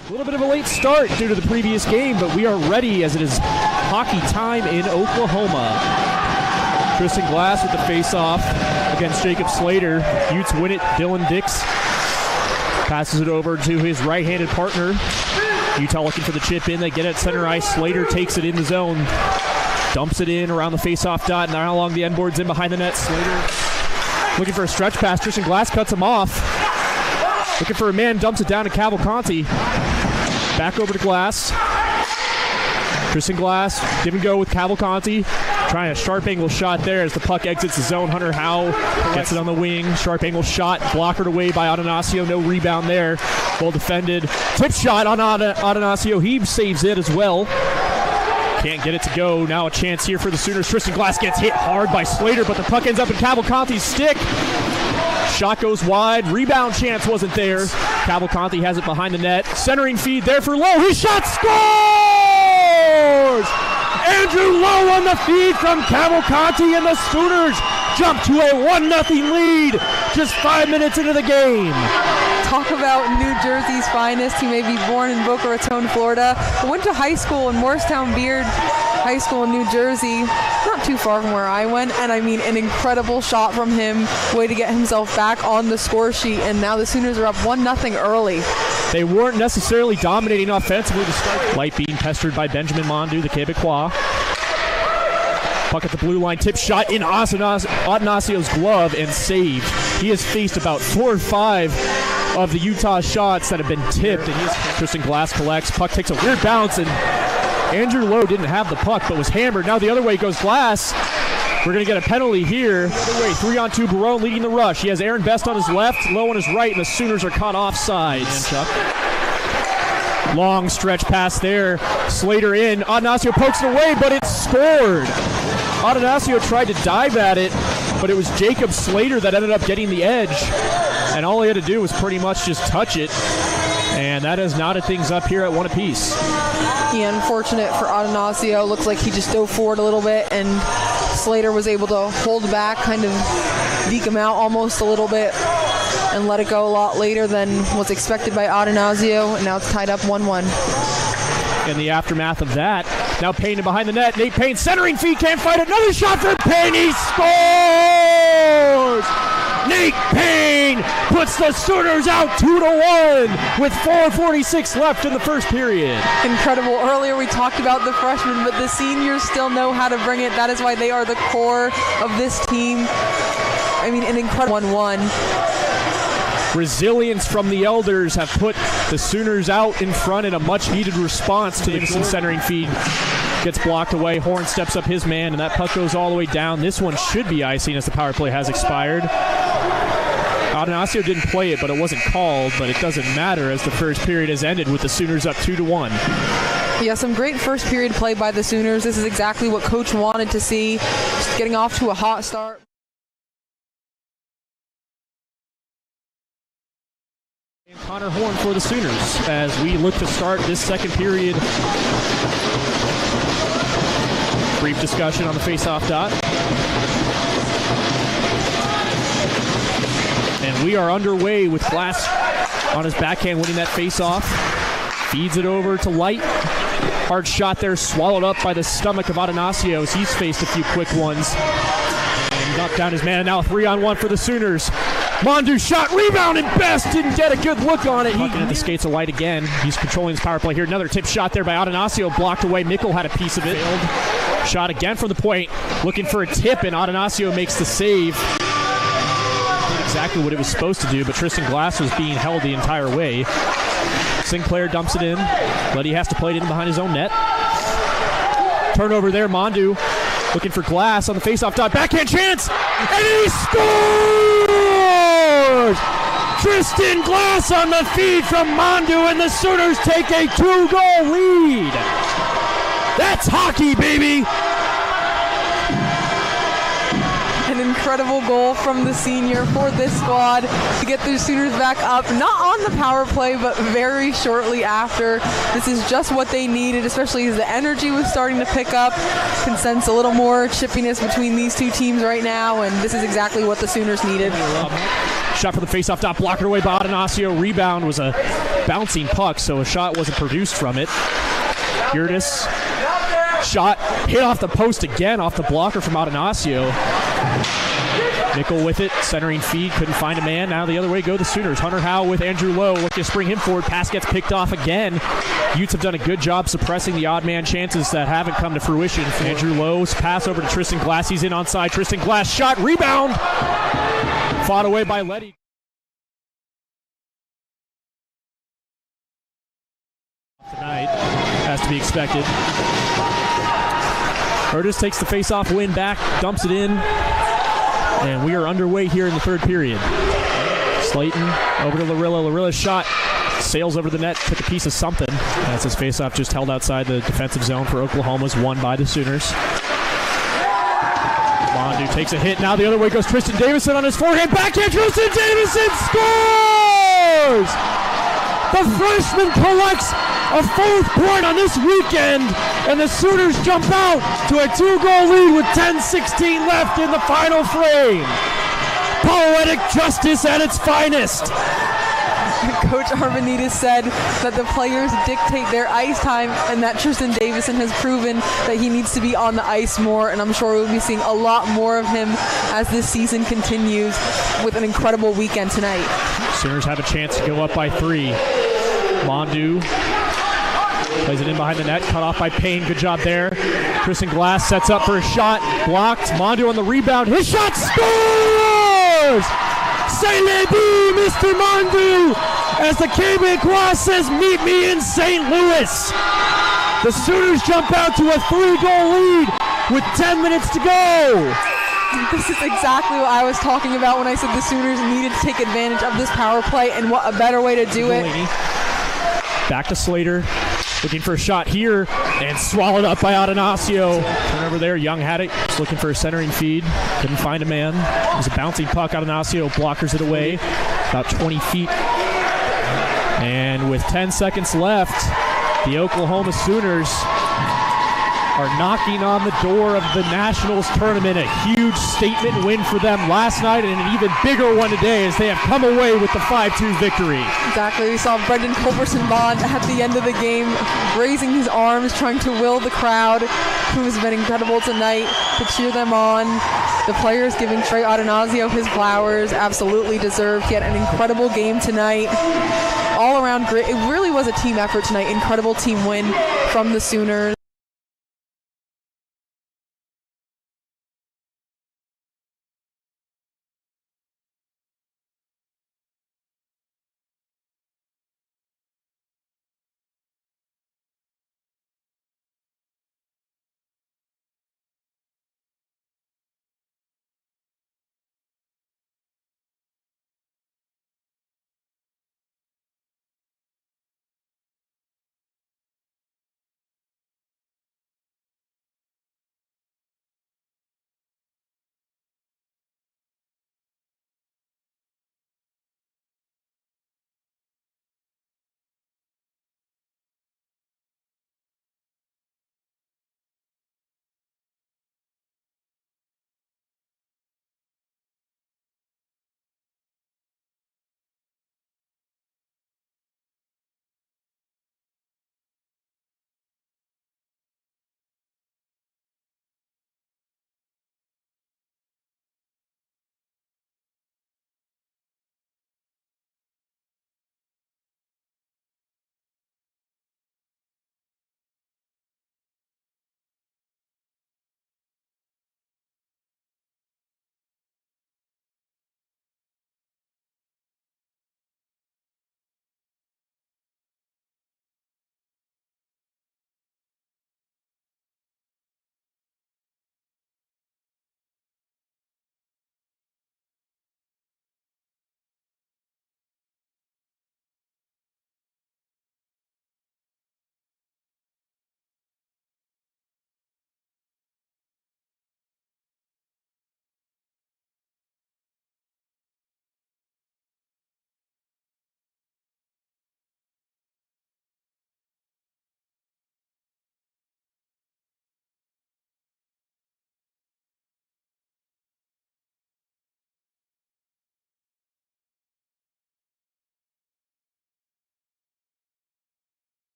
A little bit of a late start due to the previous game, but we are ready as it is hockey time in Oklahoma. Tristan Glass with the face-off against Jacob Slater. Utes win it. Dylan Dix passes it over to his right-handed partner. Utah looking for the chip in. They get it at center ice. Slater takes it in the zone. Dumps it in around the face-off dot. Now along the end boards in behind the net. Slater looking for a stretch pass. Tristan Glass cuts him off. Looking for a man. Dumps it down to Cavalcanti. Back over to Glass. Tristan Glass, give and go with Cavalcanti. Trying a sharp angle shot there as the puck exits the zone. Hunter Howe gets it on the wing. Sharp angle shot, blockered away by Atanasio. No rebound there. Well defended. Tip shot on Atanasio. He saves it as well. Can't get it to go. Now a chance here for the Sooners. Tristan Glass gets hit hard by Slater, but the puck ends up in Cavalcanti's stick. Shot goes wide. Rebound chance wasn't there. Cavalcanti has it behind the net. Centering feed there for Lowe. His shot scores! Andrew Lowe on the feed from Cavalcanti, and the Sooners jump to a 1-0 lead just 5 minutes into the game. Talk about New Jersey's finest. He may be born in Boca Raton, Florida, but went to high school in Morristown Beard High School in New Jersey, not too far from where I went, and I mean an incredible shot from him, way to get himself back on the score sheet, and now the Sooners are up 1-0 early. They weren't necessarily dominating offensively to start. Light being pestered by Benjamin Mondu, the Quebecois. Puck at the blue line, tip shot in Atanasio's glove and saved. He has faced about 4 or 5 of the Utah shots that have been tipped, and Tristan Glass collects. Puck takes a weird bounce, and Andrew Lowe didn't have the puck but was hammered. Now the other way goes Glass. We're going to get a penalty here. The other way, 3-on-2, Barone leading the rush. He has Aaron Best on his left, Lowe on his right, and the Sooners are caught offsides. Long stretch pass there. Slater in. Atanasio pokes it away, but it's scored. Atanasio tried to dive at it, but it was Jacob Slater that ended up getting the edge. And all he had to do was pretty much just touch it. And that has knotted things up here at 1 apiece. Yeah, unfortunate for Atanasio. Looks like he just dove forward a little bit, and Slater was able to hold back, kind of deke him out almost a little bit, and let it go a lot later than was expected by Atanasio, and now it's tied up 1-1. In the aftermath of that, now Payne behind the net. Nate Payne centering feed, can't fight another shot for Payne. He scores! Nate Payne puts the Sooners out 2-1 with 4:46 left in the first period. Incredible. Earlier we talked about the freshmen, but the seniors still know how to bring it. That is why they are the core of this team. I mean, an incredible 1-1. Resilience from the elders have put the Sooners out in front in a much-needed response to the centering feed. Gets blocked away. Horn steps up his man, and that puck goes all the way down. This one should be icing as the power play has expired. Atanasio didn't play it, but it wasn't called, but it doesn't matter as the first period has ended with the Sooners up 2-1. Yeah, some great first period play by the Sooners. This is exactly what Coach wanted to see. Just getting off to a hot start. And Connor Horn for the Sooners as we look to start this second period. Brief discussion on the face-off dot. And we are underway with Glass on his backhand winning that face-off. Feeds it over to Light. Hard shot there, swallowed up by the stomach of Atanasio as he's faced a few quick ones. And knocked down his man, and now 3-on-1 for the Sooners. Mondu shot, rebound, and Best didn't get a good look on it. Looking at the skates of Light again. He's controlling his power play here. Another tip shot there by Atanasio, blocked away. Mickle had a piece of it. Shot again from the point, looking for a tip, and Atanasio makes the save. Not exactly what it was supposed to do, but Tristan Glass was being held the entire way. Sinclair dumps it in, but he has to play it in behind his own net. Turnover there, Mondu looking for Glass on the faceoff dot. Backhand chance, and he scores! Tristan Glass on the feed from Mondu, and the Sooners take a 2-goal lead. That's hockey, baby! An incredible goal from the senior for this squad to get the Sooners back up, not on the power play, but very shortly after. This is just what they needed, especially as the energy was starting to pick up. Can sense a little more chippiness between these two teams right now, and this is exactly what the Sooners needed. Shot for the faceoff dot, blocked away by Atanasio. Rebound was a bouncing puck, so a shot wasn't produced from it. Yurtis shot hit off the post again, off the blocker from Atanasio. Mickle with it, centering feed, couldn't find a man. Now the other way go the Sooners. Hunter Howe with Andrew Lowe, looking to spring him forward. Pass gets picked off again. Utes have done a good job suppressing the odd man chances that haven't come to fruition. Andrew Lowe's pass over to Tristan Glass. He's in onside. Tristan Glass shot, rebound. Fought away by Letty. Tonight, as to be expected. Curtis takes the face-off win back, dumps it in, and we are underway here in the third period. Slayton over to Larilla. Larilla's shot sails over the net, took a piece of something. That's his face-off just held outside the defensive zone for Oklahoma's, won by the Sooners. Mondu takes a hit. Now the other way goes Tristan Davison on his forehand. Backhand, Tristan Davison scores! The freshman collects a fourth point on this weekend, and the Sooners jump out to a 2-goal lead with 10:16 left in the final frame. Poetic justice at its finest. Coach Arvanites said that the players dictate their ice time, and that Tristan Davison has proven that he needs to be on the ice more, and I'm sure we'll be seeing a lot more of him as this season continues with an incredible weekend tonight. Sooners have a chance to go up by 3. Mondu plays it in behind the net, cut off by Payne. Good job there. Tristan Glass sets up for a shot, blocked. Mondu on the rebound. His shot scores! C'est le but, Mr. Mondu! As the Québécois says, meet me in St. Louis. The Sooners jump out to a 3-goal lead with 10 minutes to go. This is exactly what I was talking about when I said the Sooners needed to take advantage of this power play, and what a better way to do it. Back to Slater, looking for a shot here, and swallowed up by Atanasio. Turnover there, Young had it, just looking for a centering feed, couldn't find a man. It was a bouncing puck, Atanasio blockers it away, about 20 feet. And with 10 seconds left, The Oklahoma Sooners are knocking on the door of the Nationals tournament. A huge statement win for them last night and an even bigger one today as they have come away with the 5-2 victory. Exactly. We saw Brendan Culberson Bond at the end of the game raising his arms, trying to will the crowd, who has been incredible tonight, to cheer them on. The players giving Trey Adanazio his flowers, absolutely deserved. He had an incredible game tonight. All around great. It really was a team effort tonight. Incredible team win from the Sooners.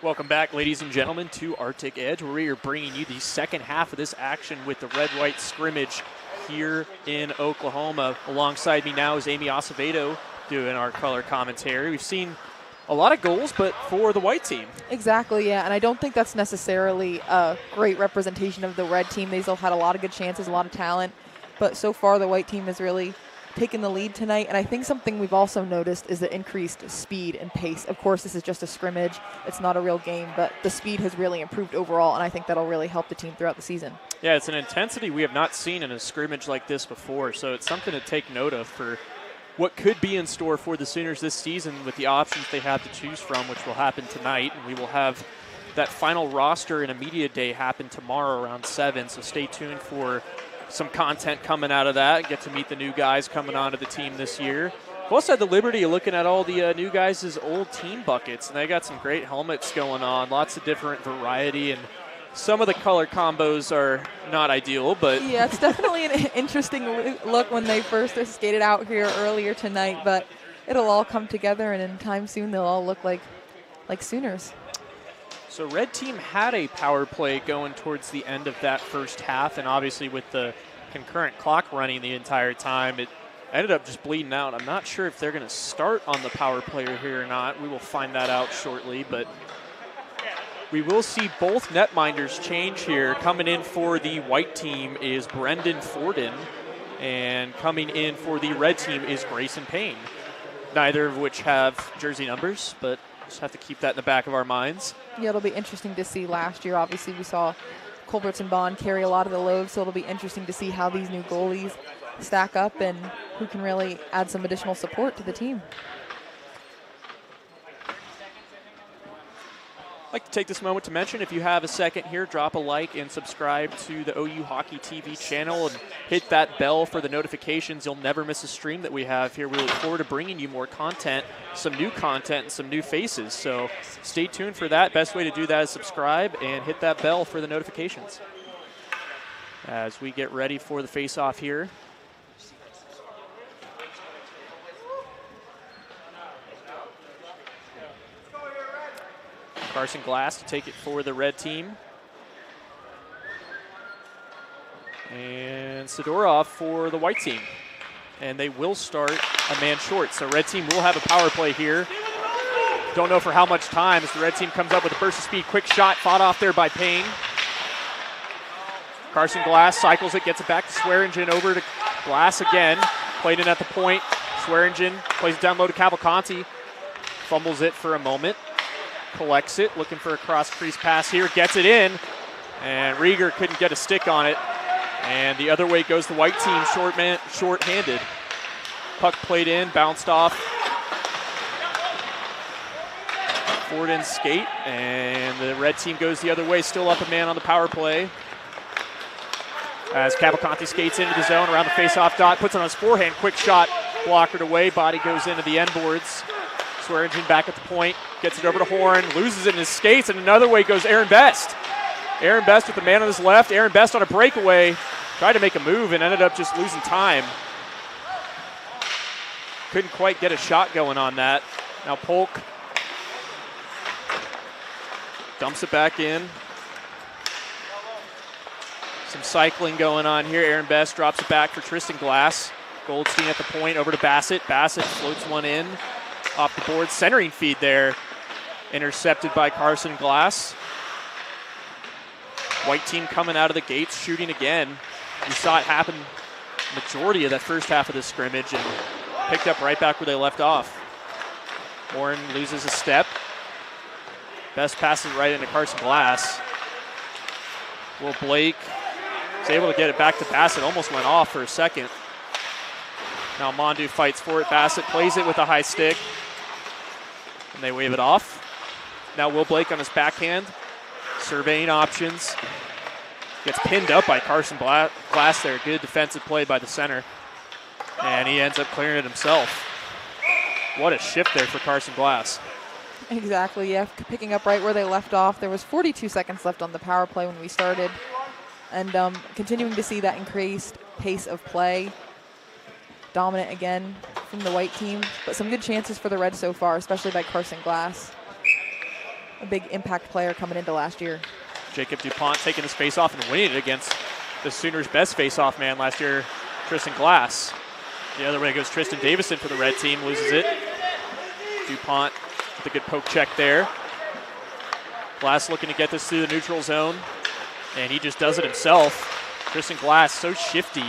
Welcome back, ladies and gentlemen, to Arctic Edge, where we are bringing you the second half of this action with the red-white scrimmage here in Oklahoma. Alongside me now is Amy Acevedo doing our color commentary. We've seen a lot of goals, but for the white team. Exactly, yeah, and I don't think that's necessarily a great representation of the red team. They still had a lot of good chances, a lot of talent, but so far the white team has really taken the lead tonight, and I think something we've also noticed is the increased speed and pace. Of course, this is just a scrimmage. It's not a real game, but the speed has really improved overall, and I think that'll really help the team throughout the season. Yeah, it's an intensity we have not seen in a scrimmage like this before, so it's something to take note of for what could be in store for the Sooners this season with the options they have to choose from, which will happen tonight, and we will have that final roster and a media day happen tomorrow around 7, so stay tuned for some content coming out of that. Get to meet the new guys coming onto the team this year. We've also had the liberty of looking at all the new guys' old team buckets, and they got some great helmets going on, lots of different variety, and some of the color combos are not ideal, but yeah, it's definitely an interesting look when they first skated out here earlier tonight, but it'll all come together, and in time soon they'll all look like Sooners. So red team had a power play going towards the end of that first half, and obviously with the concurrent clock running the entire time, it ended up just bleeding out. I'm not sure if they're going to start on the power play here or not. We will find that out shortly, but we will see both netminders change here. Coming in for the white team is Brendan Forden, and coming in for the red team is Grayson Payne. Neither of which have jersey numbers, but just have to keep that in the back of our minds. Yeah, it'll be interesting to see. Last year, obviously, we saw Colberts and Bond carry a lot of the load, so it'll be interesting to see how these new goalies stack up and who can really add some additional support to the team. I'd like to take this moment to mention, if you have a second here, drop a like and subscribe to the OU Hockey TV channel and hit that bell for the notifications. You'll never miss a stream that we have here. We look forward to bringing you more content, some new content, and some new faces. So stay tuned for that. Best way to do that is subscribe and hit that bell for the notifications. As we get ready for the face-off here. Carson Glass to take it for the red team. And Sidorov for the white team. And they will start a man short. So red team will have a power play here. Don't know for how much time as the red team comes up with a burst of speed. Quick shot fought off there by Payne. Carson Glass cycles it, gets it back to Swearingen, over to Glass again. Played in at the point. Swearingen plays it down low to Cavalcanti. Fumbles it for a moment. Collects it, looking for a cross-crease pass here, gets it in, and Rieger couldn't get a stick on it. And the other way goes the white team, short-handed. Puck played in, bounced off Forden's skate, and the red team goes the other way, still up a man on the power play. As Cavalcanti skates into the zone around the face-off dot, puts it on his forehand, quick shot, blockered away, body goes into the end boards. Swearingen back at the point, gets it over to Horn, loses it in his skates, and another way goes Aaron Best. Aaron Best with the man on his left. Aaron Best on a breakaway, tried to make a move and ended up just losing time. Couldn't quite get a shot going on that. Now Polk dumps it back in. Some cycling going on here. Aaron Best drops it back for Tristan Glass. Goldstein at the point, over to Bassett. Bassett floats one in. Off the board, centering feed there, intercepted by Carson Glass. White team coming out of the gates, shooting again. We saw it happen majority of that first half of the scrimmage and picked up right back where they left off. Warren loses a step. Best passes right into Carson Glass. Will Blake is able to get it back to Bassett, almost went off for a second. Now Mondu fights for it. Bassett plays it with a high stick. And they wave it off. Now Will Blake on his backhand. Surveying options. Gets pinned up by Carson Glass there. Good defensive play by the center. And he ends up clearing it himself. What a shift there for Carson Glass. Exactly, yeah. Picking up right where they left off. There was 42 seconds left on the power play when we started. And continuing to see that increased pace of play. Dominant again from the white team, but some good chances for the Reds so far, especially by Carson Glass. a big impact player coming into last year. Jacob DuPont taking this face-off and winning it against the Sooners' best face-off man last year, Tristan Glass. The other way goes Tristan Davison for the red team, loses it. DuPont with a good poke check there. Glass looking to get this through the neutral zone, and he just does it himself. Tristan Glass, so shifty.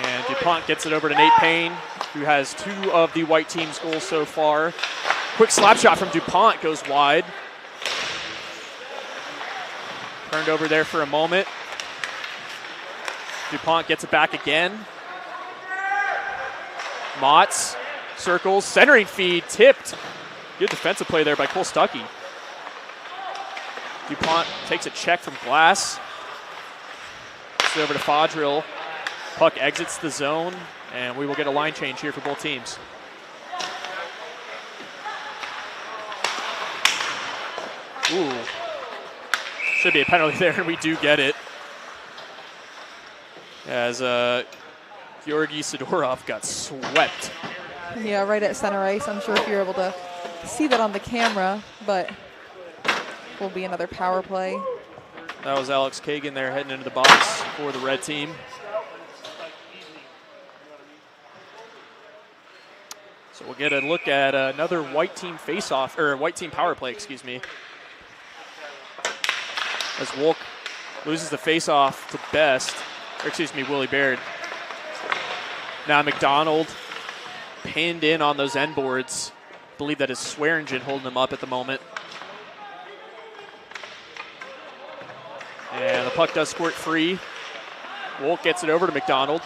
And DuPont gets it over to Nate Payne, who has 2 of the white team's goals so far. Quick slap shot from DuPont goes wide. Turned over there for a moment. DuPont gets it back again. Motts circles, centering feed, tipped. Good defensive play there by Cole Stuckey. DuPont takes a check from Glass. Gets it over to Fodrill. Puck exits the zone, and we will get a line change here for both teams. Ooh. Should be a penalty there, and we do get it. As Georgi Sidorov got swept. Yeah, right at center ice. I'm sure if you're able to see that on the camera, but will be another power play. That was Alex Kagan there heading into the box for the red team. So we'll get a look at another white team face-off, or white team power play, excuse me. As Wolk loses the face-off to Best, or excuse me, Willie Baird. Now McDonald pinned in on those end boards. I believe that is Swearingen holding him up at the moment. And the puck does squirt free. Wolk gets it over to McDonald.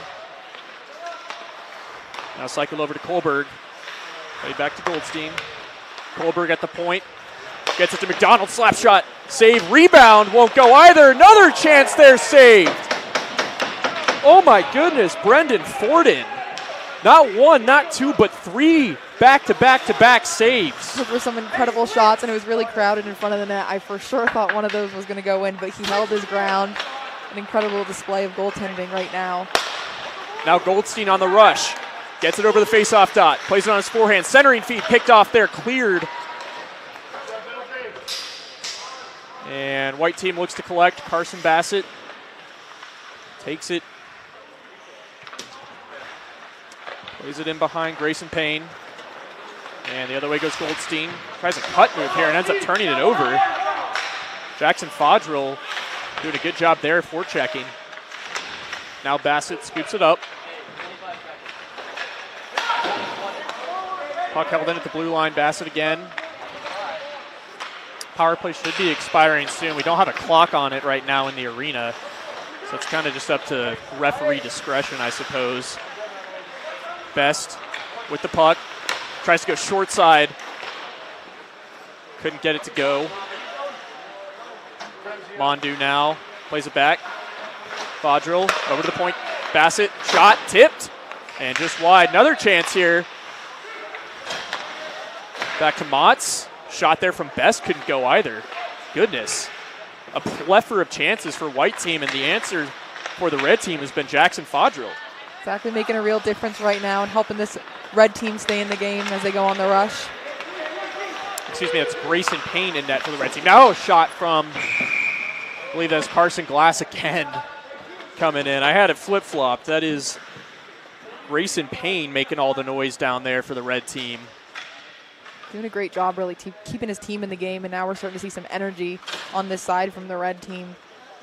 Now cycled over to Kohlberg. Way back to Goldstein. Kohlberg at the point. Gets it to McDonald. Slap shot. Save. Rebound. Won't go either. Another chance there saved. Oh my goodness. Brendan Forden. Not 1, not 2, but 3 back-to-back-to-back saves. Those were some incredible shots, and it was really crowded in front of the net. I for sure thought one of those was going to go in, but he held his ground. An incredible display of goaltending right now. Now Goldstein on the rush. Gets it over the face-off dot. Plays it on his forehand. Centering feed picked off there. Cleared. And white team looks to collect. Carson Bassett takes it. Plays it in behind Grayson Payne. And the other way goes Goldstein. Tries a cut move here and ends up turning it over. Jackson Fodrill doing a good job there forechecking. Now Bassett scoops it up. Puck held in at the blue line. Bassett again. Power play should be expiring soon. We don't have a clock on it right now in the arena. So it's kind of just up to referee discretion, I suppose. Best with the puck. Tries to go short side. Couldn't get it to go. Mondu now plays it back. Fodrill over to the point. Bassett shot, tipped, and just wide. Another chance here. Back to Motts. Shot there from Best, couldn't go either. Goodness. A plethora of chances for white team, and the answer for the red team has been Jackson Fodrill. Exactly, making a real difference right now and helping this red team stay in the game as they go on the rush. Excuse me, that's Grayson Payne in net for the red team. Now a shot from, I believe that's Carson Glass again coming in. I had it flip-flopped. That is Grayson Payne making all the noise down there for the red team. Doing a great job really keeping his team in the game, and now we're starting to see some energy on this side from the red team.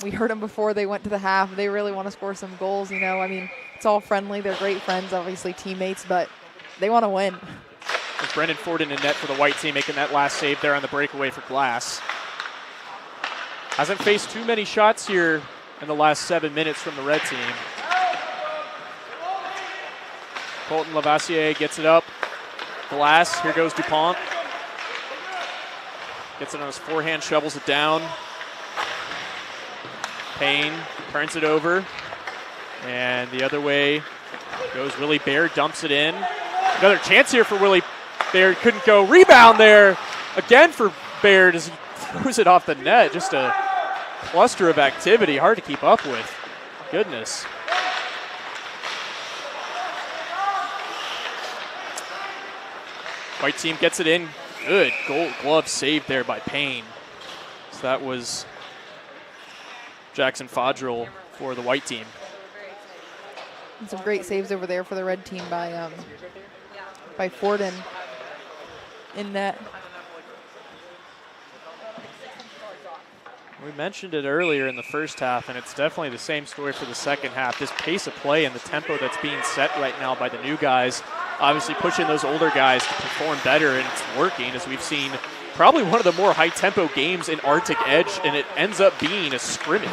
We heard them before they went to the half. They really want to score some goals, you know. I mean, it's all friendly. They're great friends, obviously teammates, but they want to win. There's Brendan Forden in net for the white team, making that last save there on the breakaway for Glass. Hasn't faced too many shots here in the last 7 minutes from the red team. Colton Lavassier gets it up. Glass, here goes DuPont. Gets it on his forehand, shovels it down. Payne turns it over. And the other way goes Willie Baird, dumps it in. Another chance here for Willie Baird, couldn't go. Rebound there again for Baird as he throws it off the net. Just a cluster of activity, hard to keep up with. Goodness. White team gets it in. good glove save there by Payne. So that was Jackson Fodrell for the white team. And some great saves over there for the red team by Forden in net. We mentioned it earlier in the first half, and it's definitely the same story for the second half. This pace of play and the tempo that's being set right now by the new guys, obviously pushing those older guys to perform better, and it's working, as we've seen probably one of the more high-tempo games in Arctic Edge, and it ends up being a scrimmage.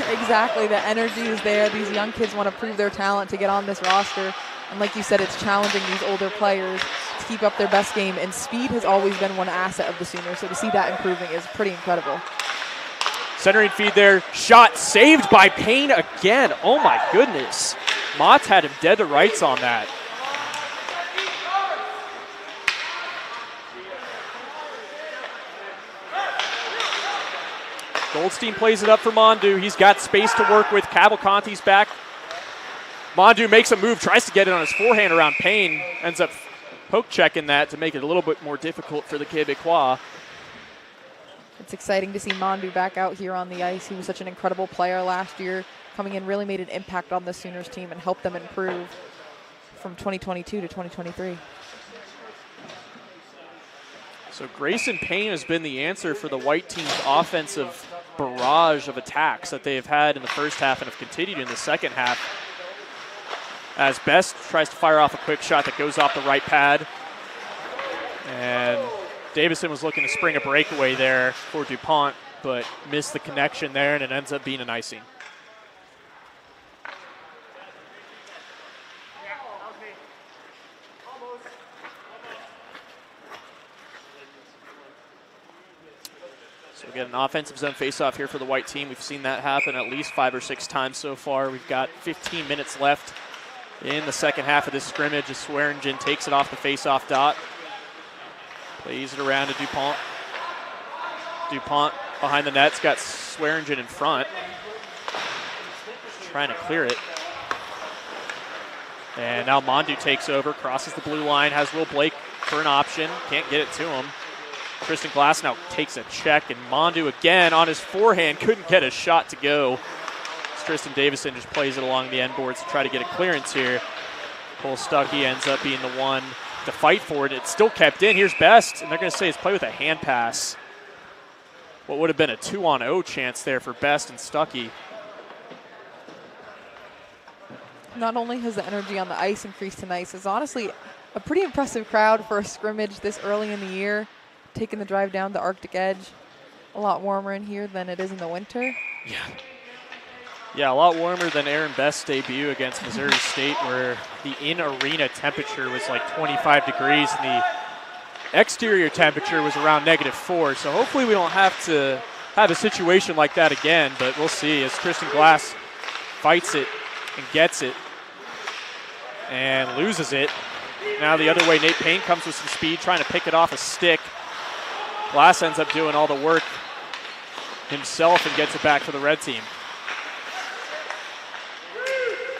Exactly. The energy is there. These young kids want to prove their talent to get on this roster. And like you said, it's challenging these older players to keep up their best game, and speed has always been one asset of the Sooners, so to see that improving is pretty incredible. Centering feed there, shot saved by Payne again. Oh my goodness. Mott's had him dead to rights on that. Goldstein plays it up for Mondu. He's got space to work with. Cavalcanti's back. Mondu makes a move, tries to get it on his forehand around Payne. Ends up poke checking that to make it a little bit more difficult for the Québécois. It's exciting to see Mondu back out here on the ice. He was such an incredible player last year. Coming in, really made an impact on the Sooners team and helped them improve from 2022 to 2023. So Grayson Payne has been the answer for the white team's offensive barrage of attacks that they have had in the first half and have continued in the second half. As Best tries to fire off a quick shot that goes off the right pad. And Davison was looking to spring a breakaway there for DuPont, but missed the connection there, and it ends up being an icing. So we get an offensive zone faceoff here for the white team. We've seen that happen at least 5 or 6 times so far. We've got 15 minutes left in the second half of this scrimmage as Swearingen takes it off the faceoff dot. Plays it around to DuPont. DuPont behind the net's got Swearingen in front. Trying to clear it. And now Mondu takes over, crosses the blue line, has Will Blake for an option. Can't get it to him. Tristan Glass now takes a check, and Mondu again on his forehand. Couldn't get a shot to go. Tristan Davison just plays it along the end boards to try to get a clearance here. Cole Stuckey ends up being the one to fight for it. It's still kept in. Here's Best, and they're going to say it's play with a hand pass. What would have been a 2-on-0 chance there for Best and Stuckey. Not only has the energy on the ice increased tonight, it's honestly a pretty impressive crowd for a scrimmage this early in the year. Taking the drive down the Arctic Edge. A lot warmer in here than it is in the winter. Yeah, a lot warmer than Aaron Best's debut against Missouri State, where the in-arena temperature was like 25 degrees and the exterior temperature was around -4. So hopefully we don't have to have a situation like that again, but we'll see as Tristan Glass fights it and gets it and loses it. Now the other way, Nate Payne comes with some speed, trying to pick it off a stick. Glass ends up doing all the work himself and gets it back for the red team.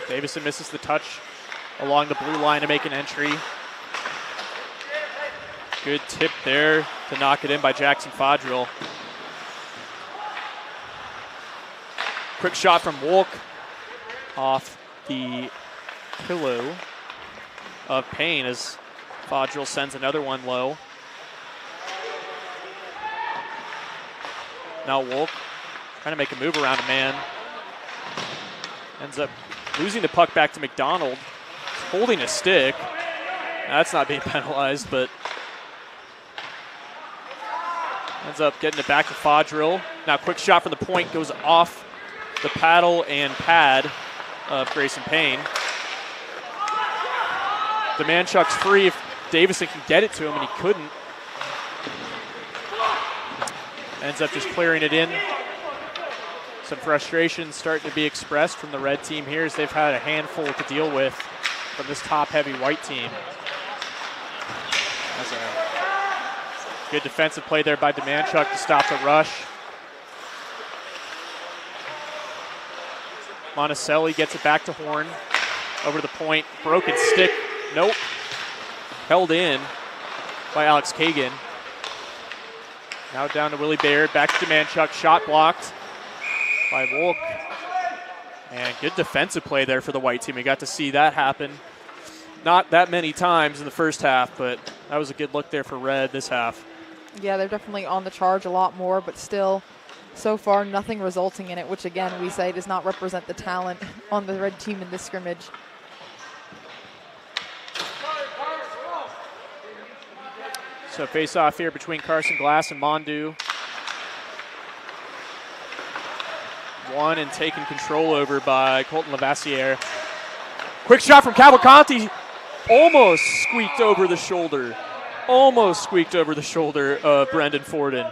Davison misses the touch along the blue line to make an entry. Good tip there to knock it in by Jackson Fodrell. Quick shot from Wolk off the pillow of Payne as Fodrell sends another one low. Now Wolk trying to make a move around a man. Ends up losing the puck back to McDonald. Holding a stick. That's not being penalized, but ends up getting it back to Fodrell. Now quick shot from the point goes off the paddle and pad of Grayson Payne. Demanchuk's free if Davison can get it to him, and he couldn't. Ends up just clearing it in. Some frustration starting to be expressed from the red team here as they've had a handful to deal with from this top-heavy white team. That's a good defensive play there by Demanchuk to stop the rush. Monticelli gets it back to Horn. Over the point, broken stick. Nope. Held in by Alex Kagan. Now down to Willie Baird, back to Demanchuk, shot blocked by Wolk. And good defensive play there for the white team. We got to see that happen. Not that many times in the first half, but that was a good look there for Red this half. Yeah, they're definitely on the charge a lot more, but still, so far, nothing resulting in it, which again, we say does not represent the talent on the red team in this scrimmage. So face off here between Carson Glass and Mondu. Won and taken control over by Colton Lavassiere. Quick shot from Cavalcanti. Almost squeaked over the shoulder. Almost squeaked over the shoulder of Brendan Forden.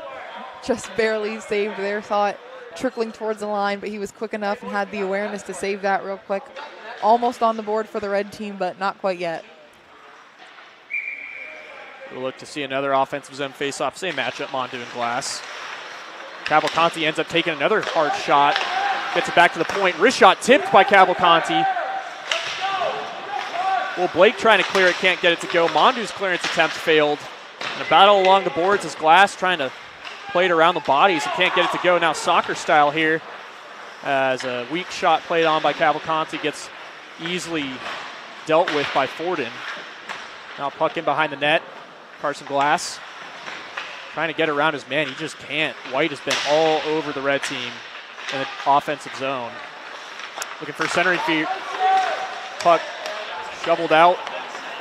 Just barely saved there. Saw it trickling towards the line, but he was quick enough and had the awareness to save that real quick. Almost on the board for the red team, but not quite yet. We'll look to see another offensive zone face-off. Same matchup, Mondu and Glass. Cavalcanti ends up taking another hard shot. Gets it back to the point. Wrist shot tipped by Cavalcanti. Well, Blake trying to clear it, can't get it to go. Mondu's clearance attempt failed. And a battle along the boards as Glass trying to play it around the bodies and can't get it to go. Now soccer style here as a weak shot played on by Cavalcanti gets easily dealt with by Forden. Now puck in behind the net. Carson Glass trying to get around his man. He just can't. White has been all over the red team in the offensive zone. Looking for centering feet. Puck shoveled out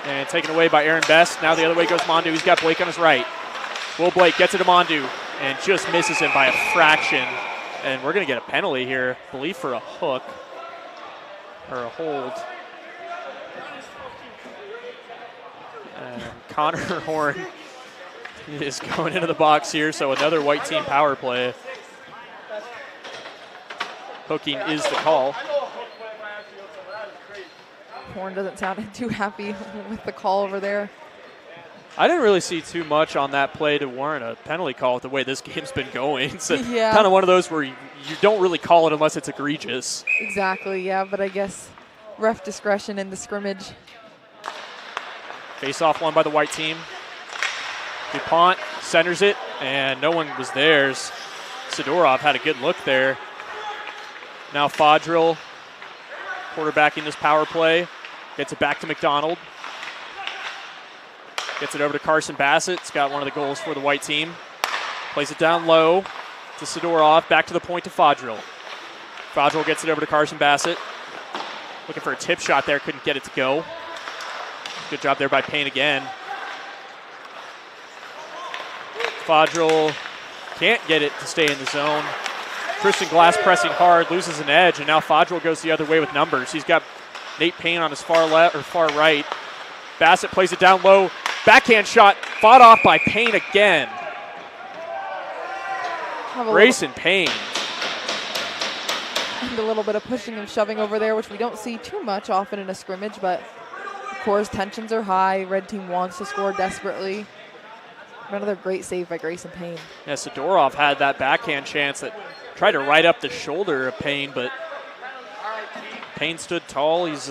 and taken away by Aaron Best. Now the other way goes Mondu. He's got Blake on his right. Will Blake gets it to Mondu and just misses him by a fraction. And we're going to get a penalty here, I believe for a hook or a hold. And Connor Horn is going into the box here, so another white team power play. Hooking is the call. Horn doesn't sound too happy with the call over there. I didn't really see too much on that play to warrant a penalty call with the way this game's been going. So Yeah. kind of one of those where you don't really call it unless it's egregious. Exactly, yeah, but I guess ref discretion in the scrimmage. Face-off won by the white team. DuPont centers it, and no one was there. Sidorov had a good look there. Now Fodrill quarterbacking this power play. Gets it back to McDonald. Gets it over to Carson Bassett. It's got one of the goals for the white team. Plays it down low to Sidorov. Back to the point to Fodrill. Fodrill gets it over to Carson Bassett. Looking for a tip shot there. Couldn't get it to go. Good job there by Payne again. Fodrill can't get it to stay in the zone. Christian Glass pressing hard, loses an edge, and now Fodrill goes the other way with numbers. He's got Nate Payne on his far left or far right. Bassett plays it down low. Backhand shot fought off by Payne again. Grayson Payne. And a little bit of pushing and shoving over there, which we don't see too much often in a scrimmage, but of course tensions are high. Red team wants to score desperately. Another great save by Grayson Payne. Yeah, Sidorov had that backhand chance that tried to right up the shoulder of Payne, but Payne stood tall. He's,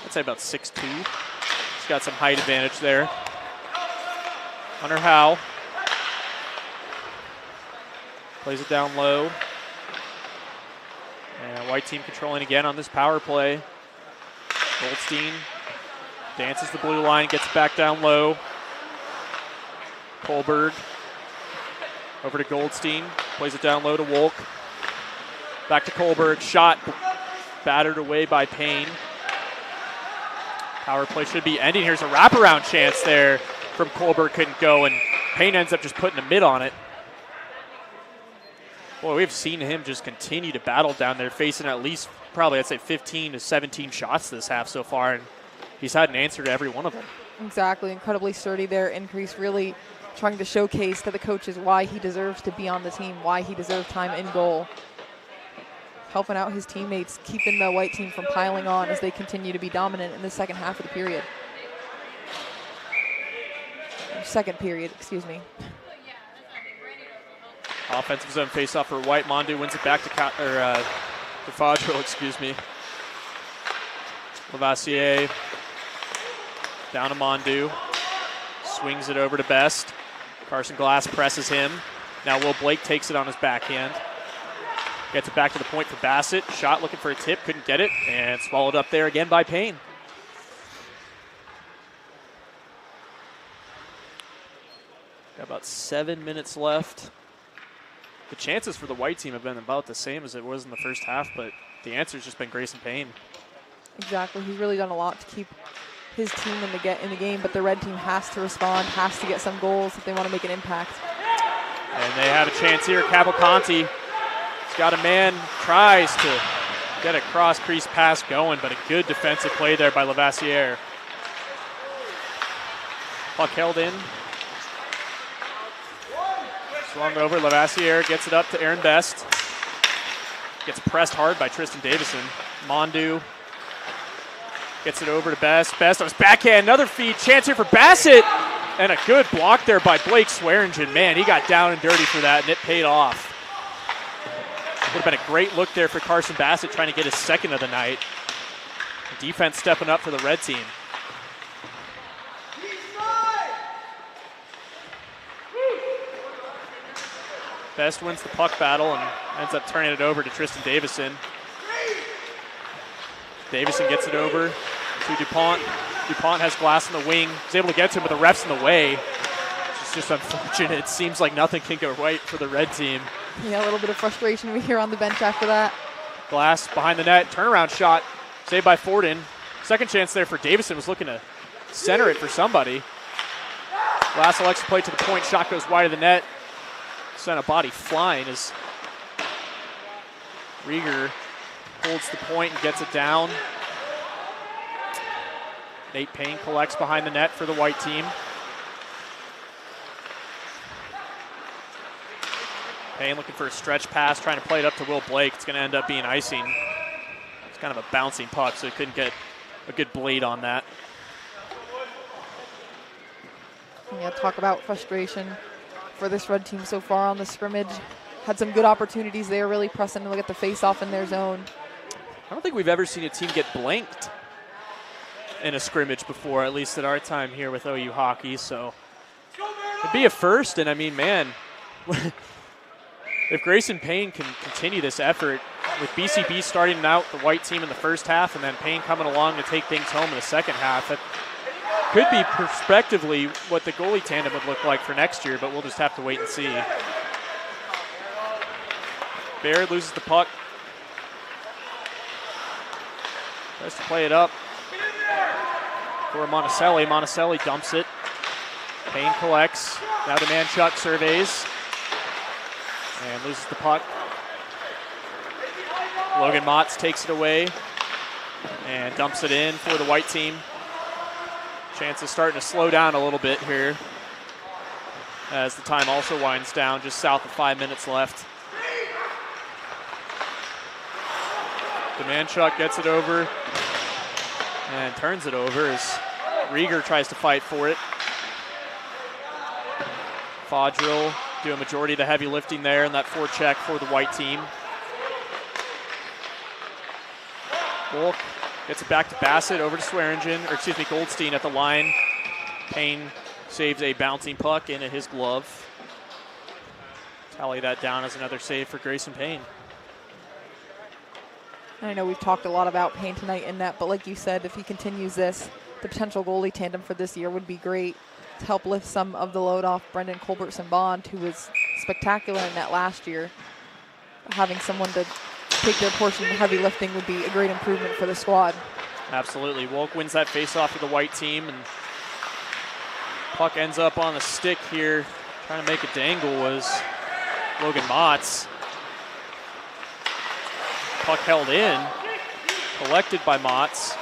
I'd say about 6'2". He's got some height advantage there. Hunter Howe plays it down low. And white team controlling again on this power play. Goldstein dances the blue line, gets it back down low. Kohlberg over to Goldstein, plays it down low to Wolk. Back to Kohlberg, shot battered away by Payne. Power play should be ending. Here's a wraparound chance there from Kohlberg, couldn't go, and Payne ends up just putting a mid on it. Boy, we've seen him just continue to battle down there, facing at least probably, I'd say, 15 to 17 shots this half so far, and he's had an answer to every one of them. Exactly, incredibly sturdy there. Increase really trying to showcase to the coaches why he deserves to be on the team, why he deserves time in goal. Helping out his teammates, keeping the white team from piling on as they continue to be dominant in the second half of the period. Second period, excuse me. Offensive zone face-off for White. Mondu wins it back to Fodrill, excuse me. Lavassiere down to Mondu. Swings it over to Best. Carson Glass presses him. Now Will Blake takes it on his backhand. Gets it back to the point for Bassett. Shot looking for a tip, couldn't get it, and swallowed up there again by Payne. Got about 7 minutes left. The chances for the white team have been about the same as it was in the first half, but the answer's just been Grayson Payne. Exactly. He's really done a lot to keep his team in the game, but the red team has to respond, has to get some goals if they want to make an impact. And they have a chance here. Cavalcanti has got a man, tries to get a cross-crease pass going, but a good defensive play there by Lavassiere. Puck held in. Swung over. Lavassiere gets it up to Aaron Best. Gets pressed hard by Tristan Davison. Mondu gets it over to Best. Best on his backhand. Another feed. Chance here for Bassett. And a good block there by Blake Swearingen. Man, he got down and dirty for that, and it paid off. Would have been a great look there for Carson Bassett trying to get his second of the night. Defense stepping up for the red team. Best wins the puck battle and ends up turning it over to Tristan Davison. Davison gets it over to DuPont. DuPont has Glass in the wing. He's able to get to him, but the ref's in the way. It's just unfortunate. It seems like nothing can go right for the red team. Yeah, a little bit of frustration we hear on the bench after that. Glass behind the net. Turnaround shot. Saved by Forden. Second chance there for Davison. Was looking to center it for somebody. Glass elects to play to the point. Shot goes wide of the net. Sent a body flying as Rieger holds the point and gets it down. Nate Payne collects behind the net for the white team. Payne looking for a stretch pass, trying to play it up to Will Blake. It's going to end up being icing. It's kind of a bouncing puck, so he couldn't get a good blade on that. Yeah, talk about frustration for this red team so far on the scrimmage. Had some good opportunities there, really pressing to look at the face-off in their zone. I don't think we've ever seen a team get blanked in a scrimmage before, at least at our time here with OU hockey. So it'd be a first, and I mean, man, if Grayson Payne can continue this effort with BCB starting out the white team in the first half and then Payne coming along to take things home in the second half, it could be prospectively what the goalie tandem would look like for next year, but we'll just have to wait and see. Baird loses the puck. Tries to play it up for Monticelli. Monticelli dumps it. Payne collects. Now the man Chuck surveys and loses the puck. Logan Motz takes it away and dumps it in for the white team. Chance is starting to slow down a little bit here as the time also winds down, just south of 5 minutes left. Demanchuk gets it over and turns it over as Rieger tries to fight for it. Fodril do a majority of the heavy lifting there in that forecheck for the white team. Wolk gets it back to Bassett, over to Goldstein at the line. Payne saves a bouncing puck into his glove. Tally that down as another save for Grayson Payne. I know we've talked a lot about Payne tonight in net, but like you said, if he continues this, the potential goalie tandem for this year would be great to help lift some of the load off Brendan Culbertson-Bond, who was spectacular in net last year. Having someone to take their portion of heavy lifting would be a great improvement for the squad. Absolutely. Wolk wins that faceoff for the white team, and puck ends up on the stick here. Trying to make a dangle was Logan Motz. Puck held in, collected by Motz.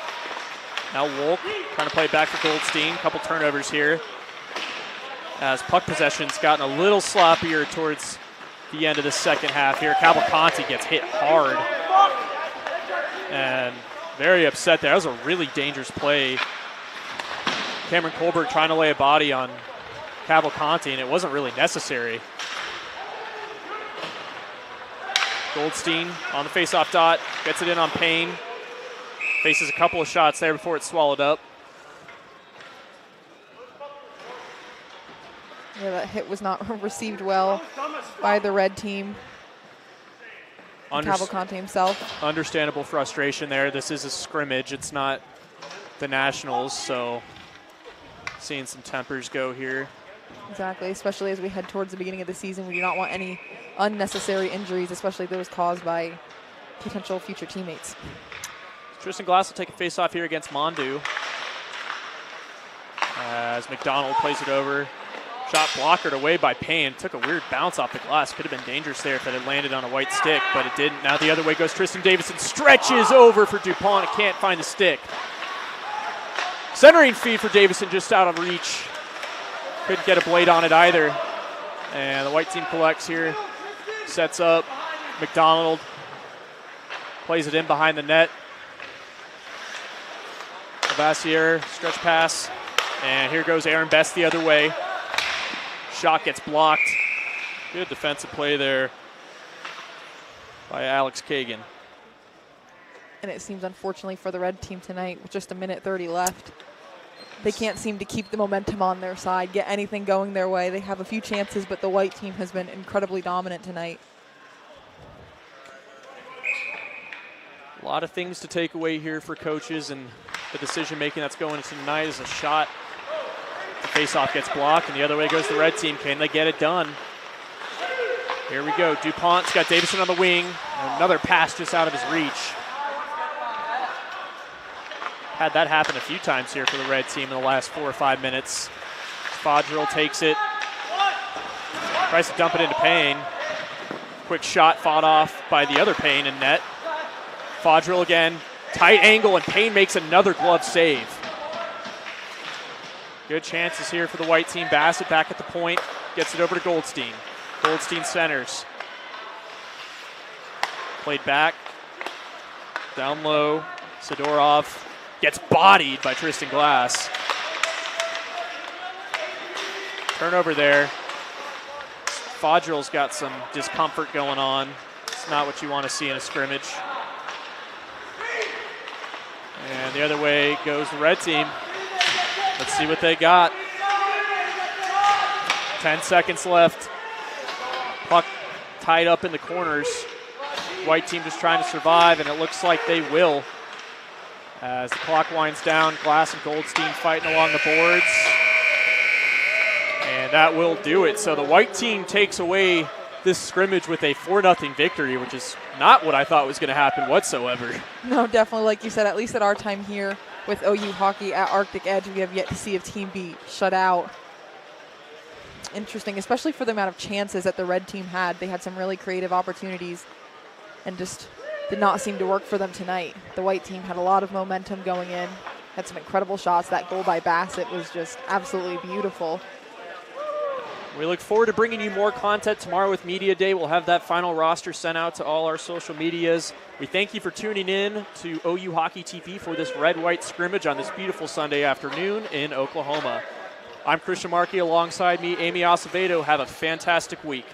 Now Wolk trying to play it back for Goldstein. Couple turnovers here as puck possession's gotten a little sloppier towards the end of the second half here. Cavalcanti gets hit hard and very upset there. That was a really dangerous play. Cameron Colbert trying to lay a body on Cavalcanti, and it wasn't really necessary. Goldstein on the faceoff dot, gets it in on Payne. Faces a couple of shots there before it's swallowed up. Yeah, that hit was not received well by the red team. Cavalcante himself. Understandable frustration there. This is a scrimmage. It's not the Nationals, so seeing some tempers go here. Exactly, especially as we head towards the beginning of the season. We do not want any unnecessary injuries, especially those caused by potential future teammates. Tristan Glass will take a face-off here against Mondu. As McDonald plays it over. Shot blockered away by Payne. Took a weird bounce off the glass. Could have been dangerous there if it had landed on a white stick, but it didn't. Now the other way goes Tristan Davison. Stretches over for DuPont. It can't find the stick. Centering feed for Davison just out of reach. Couldn't get a blade on it either. And the white team collects here. Sets up. McDonald plays it in behind the net. Lavassiere, stretch pass. And here goes Aaron Best the other way. Shot gets blocked. Good defensive play there by Alex Kagan. And it seems, unfortunately, for the red team tonight, with just 1:30 left, they can't seem to keep the momentum on their side, get anything going their way. They have a few chances, but the white team has been incredibly dominant tonight. A lot of things to take away here for coaches, and the decision-making that's going into tonight is a shot. The face-off gets blocked, and the other way goes the red team. Can they get it done? Here we go. DuPont's got Davison on the wing. Another pass just out of his reach. Had that happen a few times here for the red team in the last 4 or 5 minutes. Fodrell takes it. Tries to dump it into Payne. Quick shot fought off by the other Payne in net. Fodrell again. Tight angle, and Payne makes another glove save. Good chances here for the white team. Bassett back at the point. Gets it over to Goldstein. Goldstein centers. Played back. Down low. Sidorov gets bodied by Tristan Glass. Turnover there. Fodrell's got some discomfort going on. It's not what you want to see in a scrimmage. And the other way goes the red team. Let's see what they got. 10 seconds left. Puck tied up in the corners. White team just trying to survive, and it looks like they will. As the clock winds down, Glass and Goldstein fighting along the boards. And that will do it. So the white team takes away this scrimmage with a 4-0 victory, which is not what I thought was going to happen whatsoever. No, definitely, like you said, at least at our time here with OU hockey at Arctic Edge, we have yet to see a team be shut out. Interesting, especially for the amount of chances that the red team had. They had some really creative opportunities and just did not seem to work for them tonight. The white team had a lot of momentum going in, had some incredible shots. That goal by Bassett was just absolutely beautiful. We look forward to bringing you more content tomorrow with Media Day. We'll have that final roster sent out to all our social medias. We thank you for tuning in to OU Hockey TV for this red-white scrimmage on this beautiful Sunday afternoon in Oklahoma. I'm Christian Markey. Alongside me, Amy Acevedo. Have a fantastic week.